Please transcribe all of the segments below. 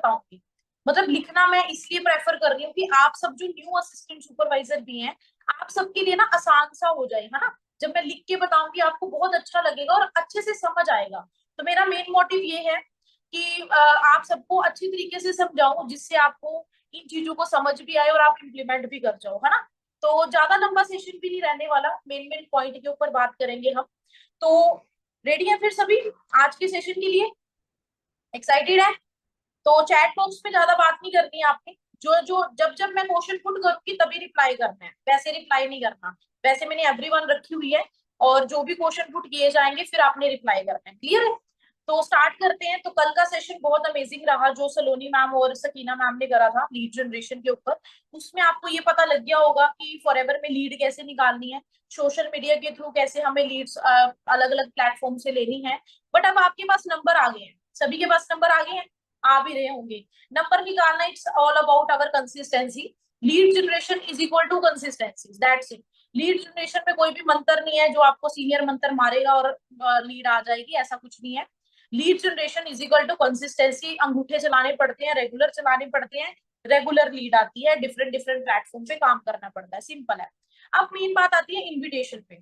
बताऊंगी। मतलब लिखना मैं इसलिए प्रेफर कर रही हूँ कि आप सब जो न्यू असिस्टेंट सुपरवाइजर भी हैं, आप सबके लिए ना आसान सा हो जाए, है ना। जब मैं लिख के बताऊंगी आपको बहुत अच्छा लगेगा और अच्छे से समझ आएगा। तो मेरा मेन मोटिव ये है कि आप सबको अच्छी तरीके से समझाऊं, जिससे आपको इन चीजों को समझ भी आए और आप इम्प्लीमेंट भी कर जाओ, है ना। तो ज्यादा लंबा सेशन भी नहीं रहने वाला, मेन मेन पॉइंट के ऊपर बात करेंगे हम। तो रेडी है फिर सभी आज के सेशन के लिए? एक्साइटेड है? तो चैट बॉक्स में ज्यादा बात नहीं करनी है आपने। जो जो जब जब मैं क्वेश्चन पुट करूंगी तभी रिप्लाई करना है, वैसे रिप्लाई नहीं करना। वैसे मैंने एवरीवन रखी हुई है, और जो भी क्वेश्चन पुट किए जाएंगे फिर आपने रिप्लाई करना है। क्लियर है? तो स्टार्ट करते हैं। तो कल का सेशन बहुत अमेजिंग रहा जो सलोनी मैम और सकीना मैम ने करा था लीड जनरेशन के ऊपर। उसमें आपको ये पता लग गया होगा कि फॉरएवर में लीड कैसे निकालनी है, सोशल मीडिया के थ्रू कैसे हमें लीड्स अलग अलग प्लेटफॉर्म से लेनी है। बट अब आपके पास नंबर आ गए हैं, सभी के पास नंबर आ गए हैं, आ भी रहे होंगे। नंबर निकालना it's all about our consistency. Lead generation is equal to consistency, that's it. Lead generation में कोई भी मंत्र नहीं है जो आपको सीनियर मंत्र मारेगा और लीड आ जाएगी, ऐसा कुछ नहीं है। Lead generation is equal to consistency. अंगूठे चलाने पड़ते हैं, रेगुलर चलाने पड़ते हैं, रेगुलर लीड आती है। डिफरेंट डिफरेंट प्लेटफॉर्म पे काम करना पड़ता है, सिंपल है। अब मेन बात आती है इन्विटेशन पे।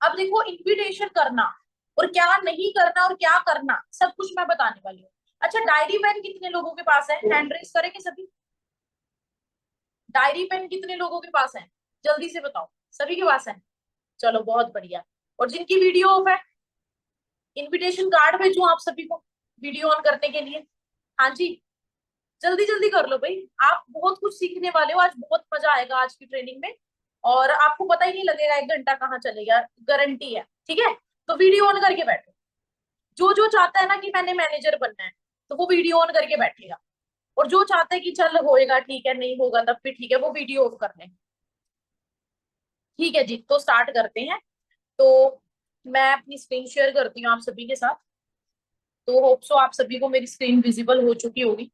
अब देखो, इन्विटेशन करना और क्या नहीं करना और क्या करना सब कुछ मैं बताने वाली हूँ। अच्छा, डायरी पेन कितने लोगों के पास है? हैंड रेस करेंगे सभी। डायरी पेन कितने लोगों के पास है? जल्दी से बताओ। सभी के पास है? चलो बहुत बढ़िया। और जिनकी वीडियो ऑफ है, इनविटेशन कार्ड भेजू आप सभी को वीडियो ऑन करने के लिए। हाँ जी, जल्दी जल्दी कर लो भाई। आप बहुत कुछ सीखने वाले हो आज, बहुत मजा आएगा आज की ट्रेनिंग में। और आपको पता ही नहीं लगेगा 1 घंटा कहाँ चलेगा, गारंटी है। ठीक है, तो वीडियो ऑन करके बैठो। जो जो चाहता है ना कि मैंने मैनेजर बनना है, तो वो वीडियो ऑन करके बैठेगा। और जो चाहता है कि चल होएगा ठीक है, नहीं होगा तब भी ठीक है, वो वीडियो ऑफ कर ले। ठीक है जी, तो स्टार्ट करते हैं। तो मैं अपनी स्क्रीन शेयर करती हूँ आप सभी के साथ। तो होप सो आप सभी को मेरी स्क्रीन विजिबल हो चुकी होगी।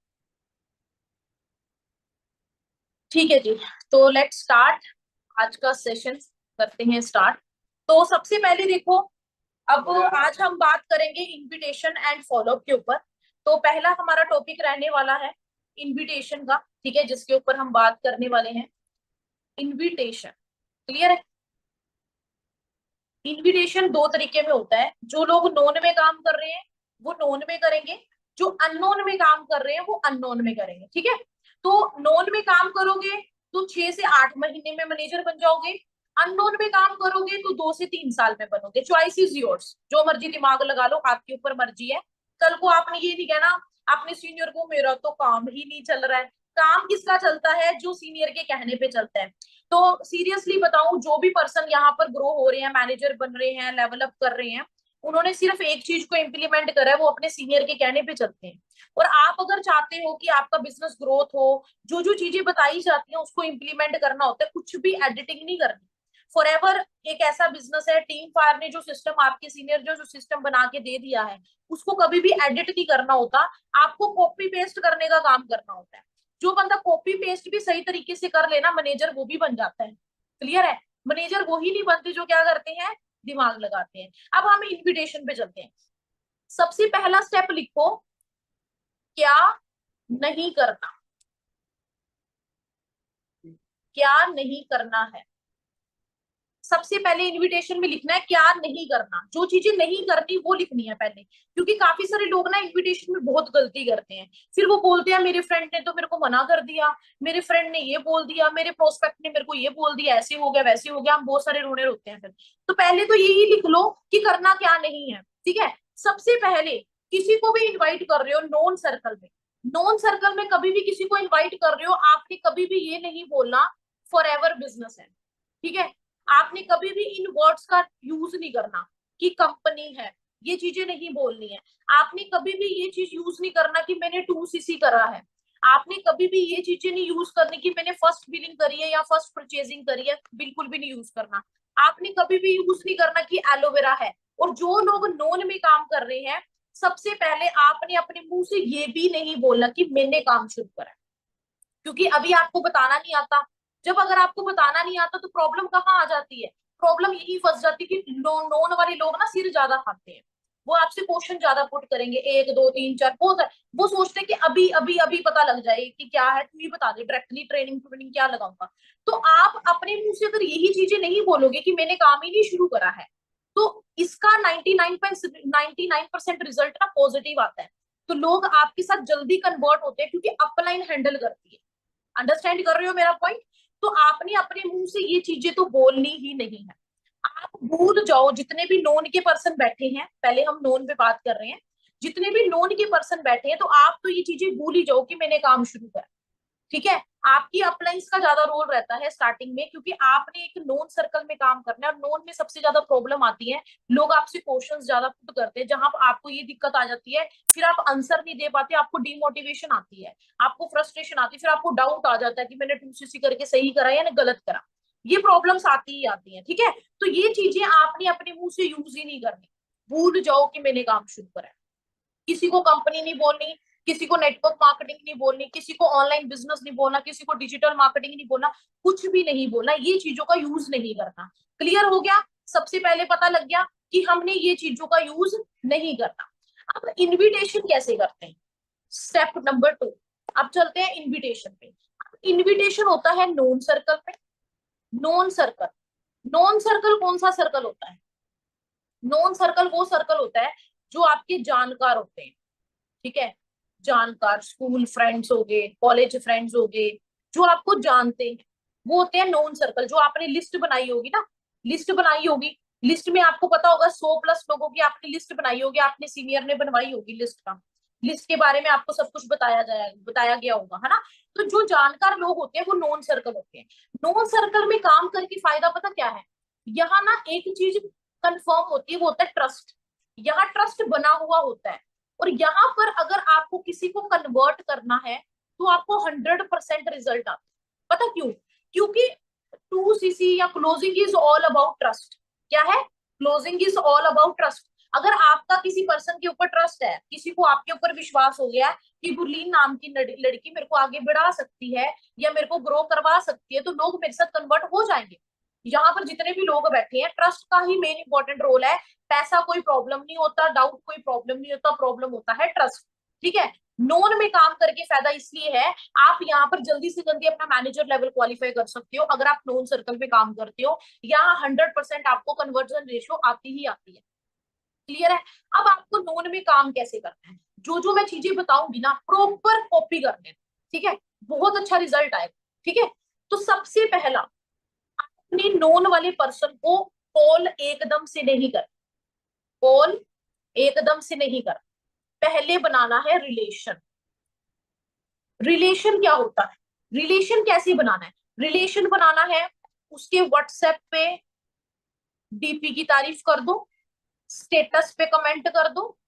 ठीक है जी, तो लेट्स स्टार्ट आज का सेशन। करते हैं स्टार्ट। तो सबसे पहले देखो, अब आज हम बात करेंगे इनविटेशन एंड फॉलोअप के ऊपर। तो पहला हमारा टॉपिक रहने वाला है इनविटेशन का, ठीक है, जिसके ऊपर हम बात करने वाले हैं इनविटेशन। क्लियर है? इनविटेशन दो तरीके में होता है। जो लोग नोन में काम कर रहे हैं वो नोन में करेंगे, जो अननोन में काम कर रहे हैं वो अननोन में करेंगे। ठीक है, तो नोन में काम करोगे तो 6 से 8 महीने में मैनेजर बन जाओगे। अननोन में काम करोगे तो 2 से 3 साल में बनोगे। चॉइस इज योर्स, जो मर्जी दिमाग लगा लो, आपके ऊपर मर्जी है। कल को आपने ये नहीं कहना अपने सीनियर को मेरा तो काम ही नहीं चल रहा है। काम किसका चलता है? जो सीनियर के कहने पे चलता है। तो सीरियसली बताऊं, जो भी पर्सन यहाँ पर ग्रो हो रहे हैं, मैनेजर बन रहे हैं, लेवल अप कर रहे हैं, उन्होंने सिर्फ एक चीज को इम्प्लीमेंट करा है, वो अपने सीनियर के कहने पे चलते हैं। और आप अगर चाहते हो कि आपका बिजनेस ग्रोथ हो, जो जो चीजें बताई जाती हैं उसको इम्प्लीमेंट करना होता है, कुछ भी एडिटिंग नहीं करनी। फॉरएवर एक ऐसा बिजनेस है, टीम फायर ने जो सिस्टम आपके सीनियर जो जो सिस्टम बना के दे दिया है, उसको कभी भी एडिट नहीं करना होता। आपको कॉपी पेस्ट करने का काम करना होता है। जो बंदा कॉपी पेस्ट भी सही तरीके से कर लेना, मैनेजर वो भी बन जाता है। क्लियर है? मैनेजर वो ही नहीं बनते जो क्या करते हैं, दिमाग लगाते हैं। अब हम इन्विटेशन पे चलते हैं। सबसे पहला स्टेप लिखो, क्या नहीं करना। क्या नहीं करना है, सबसे पहले इनविटेशन में लिखना है क्या नहीं करना। जो चीजें नहीं करनी वो लिखनी है पहले, क्योंकि काफी सारे लोग ना इनविटेशन में बहुत गलती करते हैं। फिर वो बोलते हैं मेरे फ्रेंड ने तो मेरे को मना कर दिया, मेरे फ्रेंड ने ये बोल दिया, मेरे प्रोस्पेक्ट ने मेरे को ये बोल दिया, ऐसे हो गया वैसे हो गया, हम बहुत सारे रोने रोते हैं फिर। तो पहले तो यही लिख लो कि करना क्या नहीं है। ठीक है, सबसे पहले किसी को भी इन्वाइट कर रहे हो नॉन सर्कल में, नॉन सर्कल में कभी भी किसी को इन्वाइट कर रहे हो, आपने कभी भी ये नहीं बोलना फॉर एवर बिजनेस है। ठीक है, आपने कभी भी इन वर्ड्स का यूज नहीं करना कि कंपनी है, ये चीजें नहीं बोलनी है। आपने कभी भी ये चीज यूज नहीं करना कि मैंने 2cc करा है। आपने कभी भी ये चीजें नहीं यूज करनी कि मैंने फर्स्ट बिलिंग करी है या फर्स्ट परचेजिंग करी है, बिल्कुल भी नहीं यूज करना। आपने कभी भी यूज नहीं करना कि एलोवेरा है। और जो लोग नोन में काम कर रहे हैं, सबसे पहले आपने अपने मुंह से ये भी नहीं बोलना कि मैंने काम शुरू करा है, क्योंकि अभी आपको बताना नहीं आता। जब अगर आपको बताना नहीं आता तो प्रॉब्लम कहाँ आ जाती है? प्रॉब्लम यही फंस जाती है कि नोन वाले लोग ना सिर ज्यादा खाते हैं। वो आपसे क्वेश्चन ज्यादा पुट करेंगे, 1 2 3 4 बहुत है। वो सोचते हैं कि अभी अभी अभी पता लग जाए कि क्या है, तू ही बता दे, डायरेक्टली ट्रेनिंग ट्रेनिंग क्या लगाऊंगा। तो आप अपने मुंह से अगर यही चीजें नहीं बोलोगे कि मैंने काम ही नहीं शुरू करा है, तो इसका 99% रिजल्ट ना पॉजिटिव आता है। तो लोग आपके साथ जल्दी कन्वर्ट होते हैं क्योंकि अपलाइन हैंडल करती है। अंडरस्टैंड कर रहे हो मेरा पॉइंट? तो आपने अपने मुंह से ये चीजें तो बोलनी ही नहीं है। आप भूल जाओ जितने भी नोन के पर्सन बैठे हैं, पहले हम नोन पे बात कर रहे हैं, जितने भी नोन के पर्सन बैठे हैं, तो आप तो ये चीजें भूल ही जाओ कि मैंने काम शुरू करा। ठीक है? आपकी अपलाइंस का ज्यादा रोल रहता है स्टार्टिंग में, क्योंकि आपने एक नोन सर्कल में काम करना है, और नोन में सबसे ज्यादा प्रॉब्लम आती है, लोग आपसे क्वेश्चंस ज्यादा पुट करते हैं, जहां आपको ये दिक्कत आ जाती है, फिर आप आंसर नहीं दे पाते, आपको डिमोटिवेशन आती है, आपको फ्रस्ट्रेशन आती है, फिर आपको डाउट आ जाता है कि मैंने 2cc करके सही करा या गलत करा। ये प्रॉब्लम्स आती ही आती है। ठीक है? तो ये चीजें आपने अपने मुंह से यूज ही नहीं करनी। भूल जाओ कि मैंने काम शुरू करा है। किसी को कंपनी नहीं बोलनी, किसी को नेटवर्क मार्केटिंग नहीं बोलनी, किसी को ऑनलाइन बिजनेस नहीं बोलना, किसी को डिजिटल मार्केटिंग नहीं बोलना, कुछ भी नहीं बोलना, ये चीजों का यूज नहीं करना। क्लियर हो गया? सबसे पहले पता लग गया कि हमने ये चीजों का यूज नहीं करना। अब इनविटेशन कैसे करते हैं, स्टेप नंबर 2। अब चलते हैं इनविटेशन पे। इनविटेशन होता है नोन सर्कल पे। नोन सर्कल, नोन सर्कल कौन सा सर्कल होता है? नोन सर्कल वो सर्कल होता है जो आपके जानकार होते हैं। ठीक है? जानकार, स्कूल फ्रेंड्स हो गए, कॉलेज फ्रेंड्स हो गए, जो आपको जानते हैं, वो होते हैं नोन सर्कल। जो आपने लिस्ट बनाई होगी ना, लिस्ट बनाई होगी, लिस्ट में आपको पता होगा 100+ लोगों की आपने लिस्ट बनाई होगी, आपने सीनियर ने बनवाई होगी लिस्ट का, लिस्ट के बारे में आपको सब कुछ बताया गया होगा, है ना? तो जो जानकार लोग होते हैं वो नॉन सर्कल होते हैं। नॉन सर्कल में काम करके फायदा पता क्या है? यहाँ ना एक चीज कंफर्म होती है, वो होता है ट्रस्ट। यहाँ ट्रस्ट बना हुआ होता है। और यहाँ पर अगर आपको किसी को कन्वर्ट करना है, तो आपको 100% रिजल्ट आता है। पता क्यों? क्योंकि 2cc या closing is all about trust. क्या है? Closing is all about trust. अगर आपका किसी पर्सन के ऊपर ट्रस्ट है, किसी को आपके ऊपर विश्वास हो गया है कि गुरलीन नाम की लड़की मेरे को आगे बढ़ा सकती है या मेरे को ग्रो करवा सकती है, तो लोग मेरे साथ कन्वर्ट हो जाएंगे। यहाँ पर जितने भी लोग बैठे हैं, ट्रस्ट का ही मेन इंपॉर्टेंट रोल है। पैसा कोई प्रॉब्लम नहीं होता, डाउट कोई प्रॉब्लम नहीं होता, प्रॉब्लम होता है ट्रस्ट। ठीक है? नोन में काम करके फायदा इसलिए है, आप यहाँ पर जल्दी से जल्दी अपना मैनेजर लेवल क्वालिफाई कर सकते हो अगर आप नोन सर्कल में काम करते हो। यहाँ 100% आपको कन्वर्जन रेशियो आती ही आती है। क्लियर है? अब आपको नोन में काम कैसे करना है, जो जो मैं चीजें बताऊंगी ना, प्रॉपर कॉपी करने हैं। ठीक है? बहुत अच्छा रिजल्ट आएगा। ठीक है? तो सबसे पहला, अपने नोन वाले पर्सन को कॉल एकदम से नहीं कर, कॉल एकदम से नहीं कर, पहले बनाना है रिलेशन। रिलेशन क्या होता है? रिलेशन कैसे बनाना है? रिलेशन बनाना है, उसके व्हाट्सएप पे डीपी की तारीफ कर दो, स्टेटस पे कमेंट कर दो।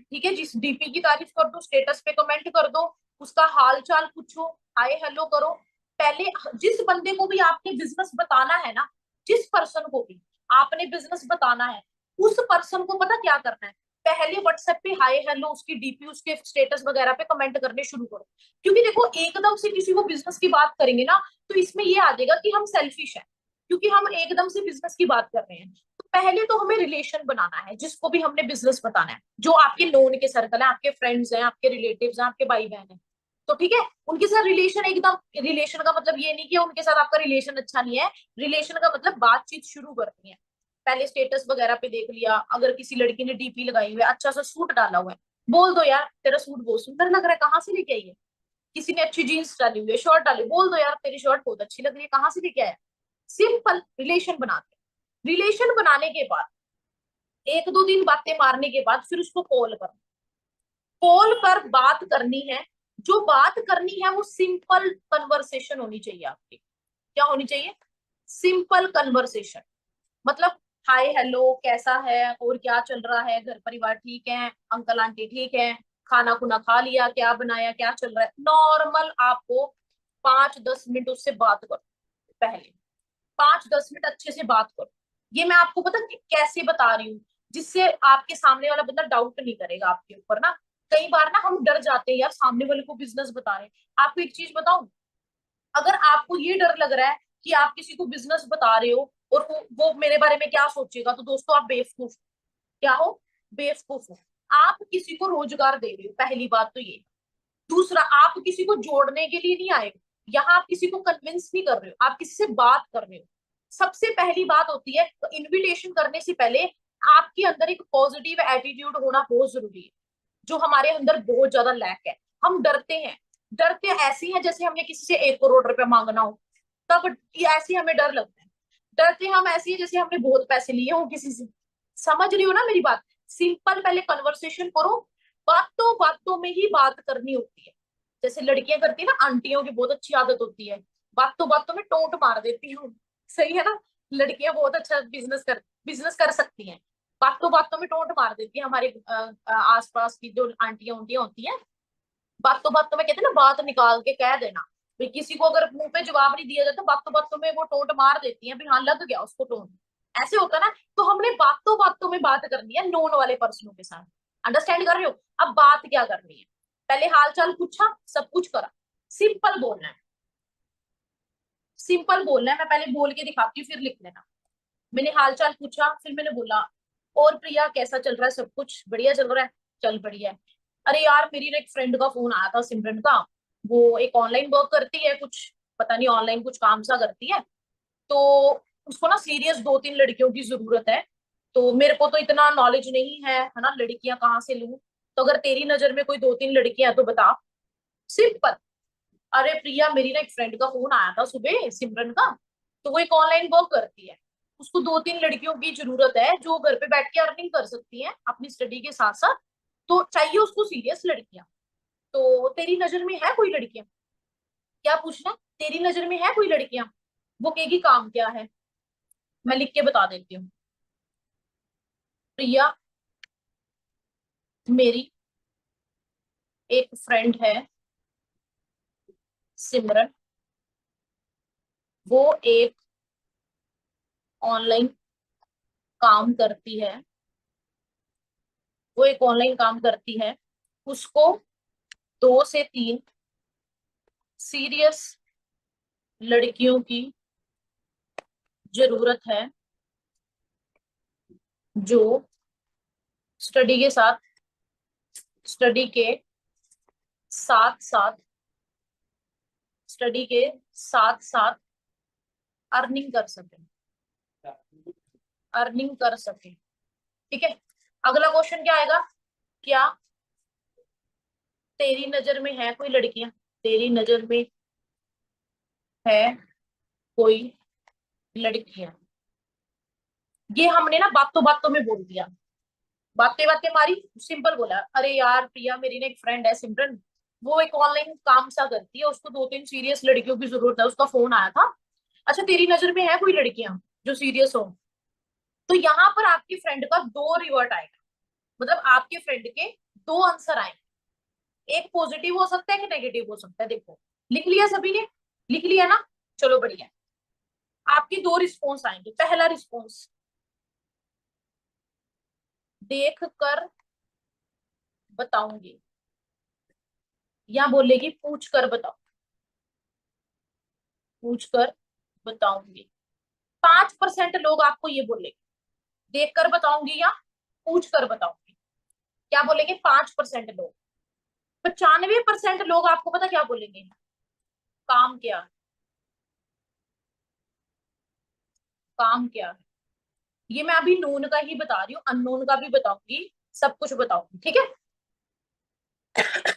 ठीक है? जिस डीपी की तारीफ कर दो, स्टेटस पे कमेंट कर दो, उसका हाल चाल पूछो, हाय हेलो करो। पहले जिस बंदे को भी आपने बिजनेस बताना है ना, जिस पर्सन को भी आपने बिजनेस बताना है, उस पर्सन को पता क्या करना है? पहले व्हाट्सएप पे हाय हेलो, उसकी डीपी, उसके स्टेटस वगैरह पे कमेंट करने शुरू करो। क्योंकि देखो, एकदम से किसी को बिजनेस की बात करेंगे ना, तो इसमें ये आ जाएगा कि हम सेल्फिश हैं, क्योंकि हम एकदम से बिजनेस की बात कर रहे हैं। तो पहले तो हमें रिलेशन बनाना है, जिसको भी हमने बिजनेस बताना है, जो आपके नोन के सर्कल है, आपके फ्रेंड्स हैं, आपके रिलेटिव्स हैं, आपके भाई बहन है। तो ठीक है, उनके साथ रिलेशन एकदम, रिलेशन का मतलब ये नहीं कि उनके साथ आपका रिलेशन अच्छा नहीं है, रिलेशन का मतलब बातचीत शुरू करनी है। पहले स्टेटस वगैरह पे देख लिया, अगर किसी लड़की ने डीपी लगाई हुई है, अच्छा सा सूट डाला हुआ है, बोल दो यार तेरा सूट बहुत सुंदर लग रहा है, कहाँ से लेके आई है? किसी ने अच्छी जीन्स डाली हुई है, शर्ट डाली, बोल दो यार तेरी शर्ट बहुत अच्छी लग रही है, कहाँ से लेके आया? सिंपल रिलेशन बनाते। रिलेशन बनाने के बाद 1 2 दिन बातें मारने के बाद फिर उसको कॉल कर, कॉल पर बात करनी है। जो बात करनी है वो सिंपल कन्वर्सेशन होनी चाहिए आपकी। क्या होनी चाहिए? Simple conversation. मतलब हाय हेलो, कैसा है, और क्या चल रहा है, घर परिवार ठीक है, अंकल आंटी ठीक है, खाना खुना खा लिया, क्या बनाया, क्या चल रहा है, नॉर्मल आपको 5 10 मिनट उससे बात करो। पहले 5 10 मिनट अच्छे से बात करो। ये मैं आपको पता कैसे बता रही हूँ, जिससे आपके सामने वाला बंदा डाउट नहीं करेगा आपके ऊपर ना। कई बार ना हम डर जाते हैं यार, सामने वाले को बिजनेस बता रहे हैं। आपको एक चीज बताऊं, अगर आपको ये डर लग रहा है कि आप किसी को बिजनेस बता रहे हो और वो मेरे बारे में क्या सोचेगा, तो दोस्तों आप बेवकूफ। क्या हो, बेवकूफ हो। आप किसी को रोजगार दे रहे हो, पहली बात तो ये। दूसरा, आप किसी को जोड़ने के लिए नहीं आए हो, यहाँ आप किसी को कन्विंस नहीं कर रहे हो, आप किसी से बात कर रहे हो। सबसे पहली बात होती है, तो इनविटेशन करने से पहले आपके अंदर एक पॉजिटिव एटीट्यूड होना बहुत जरूरी है, जो हमारे अंदर बहुत ज्यादा लैक है। हम डरते हैं, डरते ऐसी हैं जैसे हमें किसी से 1 करोड़ रुपया मांगना हो, तब ये ऐसे हमें डर लगता है। डरते हम ऐसी है जैसे हमने बहुत पैसे लिए हो किसी से। समझ रही हो ना मेरी बात? सिंपल पहले कन्वर्सेशन करो, बातों बातों में ही बात करनी होती है। जैसे लड़कियां करती है ना, आंटियों की बहुत अच्छी आदत होती है, बातों बातों में टोंट मार देती हूँ। सही है ना? लड़कियां बहुत अच्छा बिजनेस कर सकती हैं, बातों बातों में टोंट मार देती है। हमारे आसपास की जो आंटियां उंटियां होती हैं, बातों बातों में कहते हैं ना, बात निकाल के कह देना। भाई किसी को अगर मुंह पे जवाब नहीं दिया जाता, बातों बातों में वो टोंट मार देती है, भाई हाँ लग गया उसको टोंट। ऐसे होता ना, तो हमने बातों बातों में बात करनी है नोन वाले पर्सनों के साथ। अंडरस्टैंड कर रहे हो? अब बात क्या करनी है, पहले हाल चाल पूछा, सब कुछ करा। सिंपल बोलना है, सिंपल बोलना है। मैं पहले बोल के दिखाती हूँ, फिर लिख लेना। मैंने हाल चाल पूछा, फिर मैंने बोला, और प्रिया कैसा चल रहा है? सब कुछ बढ़िया चल रहा है? चल बढ़िया है। अरे यार, मेरी ना एक फ्रेंड का फोन आया था, सिमरन का। वो एक ऑनलाइन वर्क करती है कुछ, पता नहीं ऑनलाइन कुछ काम सा करती है। तो उसको ना सीरियस 2-3 लड़कियों की जरूरत है। तो मेरे को तो इतना नॉलेज नहीं है ना, लड़कियां कहाँ से लूं। तो अगर तेरी नजर में कोई 2-3 लड़कियां हैं तो बता। सिंपल। अरे प्रिया, मेरी ना एक फ्रेंड का फोन आया था सुबह, सिमरन का। तो वो एक ऑनलाइन वर्क करती है, उसको 2-3 लड़कियों की जरूरत है जो घर पे बैठ के अर्निंग कर सकती हैं अपनी स्टडी के साथ साथ। तो चाहिए उसको सीरियस लड़कियां। तो तेरी नजर में है कोई लड़कियां? क्या पूछना? तेरी नजर में है कोई लड़कियां? वो कहेगी काम क्या है, मैं लिख के बता देती हूँ। प्रिया, मेरी एक फ्रेंड है सिमरन, वो एक ऑनलाइन काम करती है, वो एक ऑनलाइन काम करती है। उसको 2 से 3 सीरियस लड़कियों की जरूरत है, जो स्टडी के साथ स्टडी के साथ साथ स्टडी के साथ साथ अर्निंग कर सके, अर्निंग कर सके। ठीक है, अगला क्वेश्चन क्या आएगा? क्या तेरी नजर में है कोई लड़कियां? तेरी नजर में है कोई लड़कियां? ये हमने ना बातों बातों में बोल दिया, बातें बातें मारी। सिंपल बोला, अरे यार प्रिया, मेरी ना एक फ्रेंड है सिमरन, वो एक ऑनलाइन काम सा करती है, उसको 2-3 सीरियस लड़कियों की जरूरत है, उसका फोन आया था। अच्छा, तेरी नजर में है कोई लड़कियां जो सीरियस हो? तो यहाँ पर आपकी फ्रेंड का 2 रिवर्ट आएगा, मतलब आपके फ्रेंड के 2 आंसर आएंगे। एक पॉजिटिव हो सकता है, कि नेगेटिव हो सकता है। देखो, लिख लिया सभी ने? लिख लिया ना? चलो बढ़िया। आपकी 2 रिस्पॉन्स आएंगे। पहला रिस्पॉन्स, देख कर बताऊंगी, या बोलेगी पूछ कर बताओ, पूछ कर बताऊंगी। 5% लोग आपको ये बोलेंगे, देख कर बताऊंगी या पूछ कर बताऊंगी। क्या बोलेंगे? 5% लोग। 95% लोग आपको पता क्या बोलेंगे? काम क्या है, काम क्या है। ये मैं अभी नोन का ही बता रही हूँ, अननोन का भी बताऊंगी, सब कुछ बताऊंगी। ठीक है?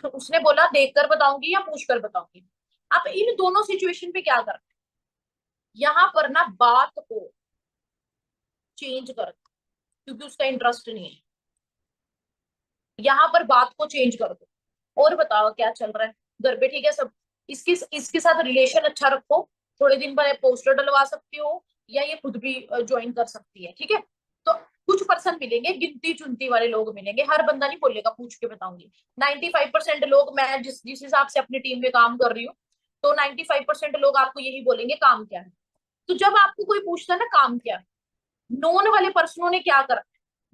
उसने बोला देख कर बताऊंगी या पूछ कर बताऊंगी। आप इन दोनों सिचुएशन पे क्या करना है, यहाँ पर ना बात को चेंज कर, क्योंकि उसका इंटरेस्ट नहीं है। यहाँ पर बात को चेंज कर दो, और बताओ क्या चल रहा है, घर पे ठीक है सब? इसके इसके साथ रिलेशन अच्छा रखो, थोड़े दिन बाद पोस्टर डलवा सकती हो, या ये खुद भी ज्वाइन कर सकती है। ठीक है? तो कुछ पर्सन मिलेंगे, गिनती चुनती वाले लोग मिलेंगे, हर बंदा नहीं बोलेगा पूछ के बताऊंगी। 95% लोग, मैं जिस जिस हिसाब से अपनी टीम में काम कर रही हूँ, तो 95% लोग आपको यही बोलेंगे काम क्या है। तो जब आपको कोई पूछता है ना काम क्या है, नोन वाले पर्सनों ने क्या करा,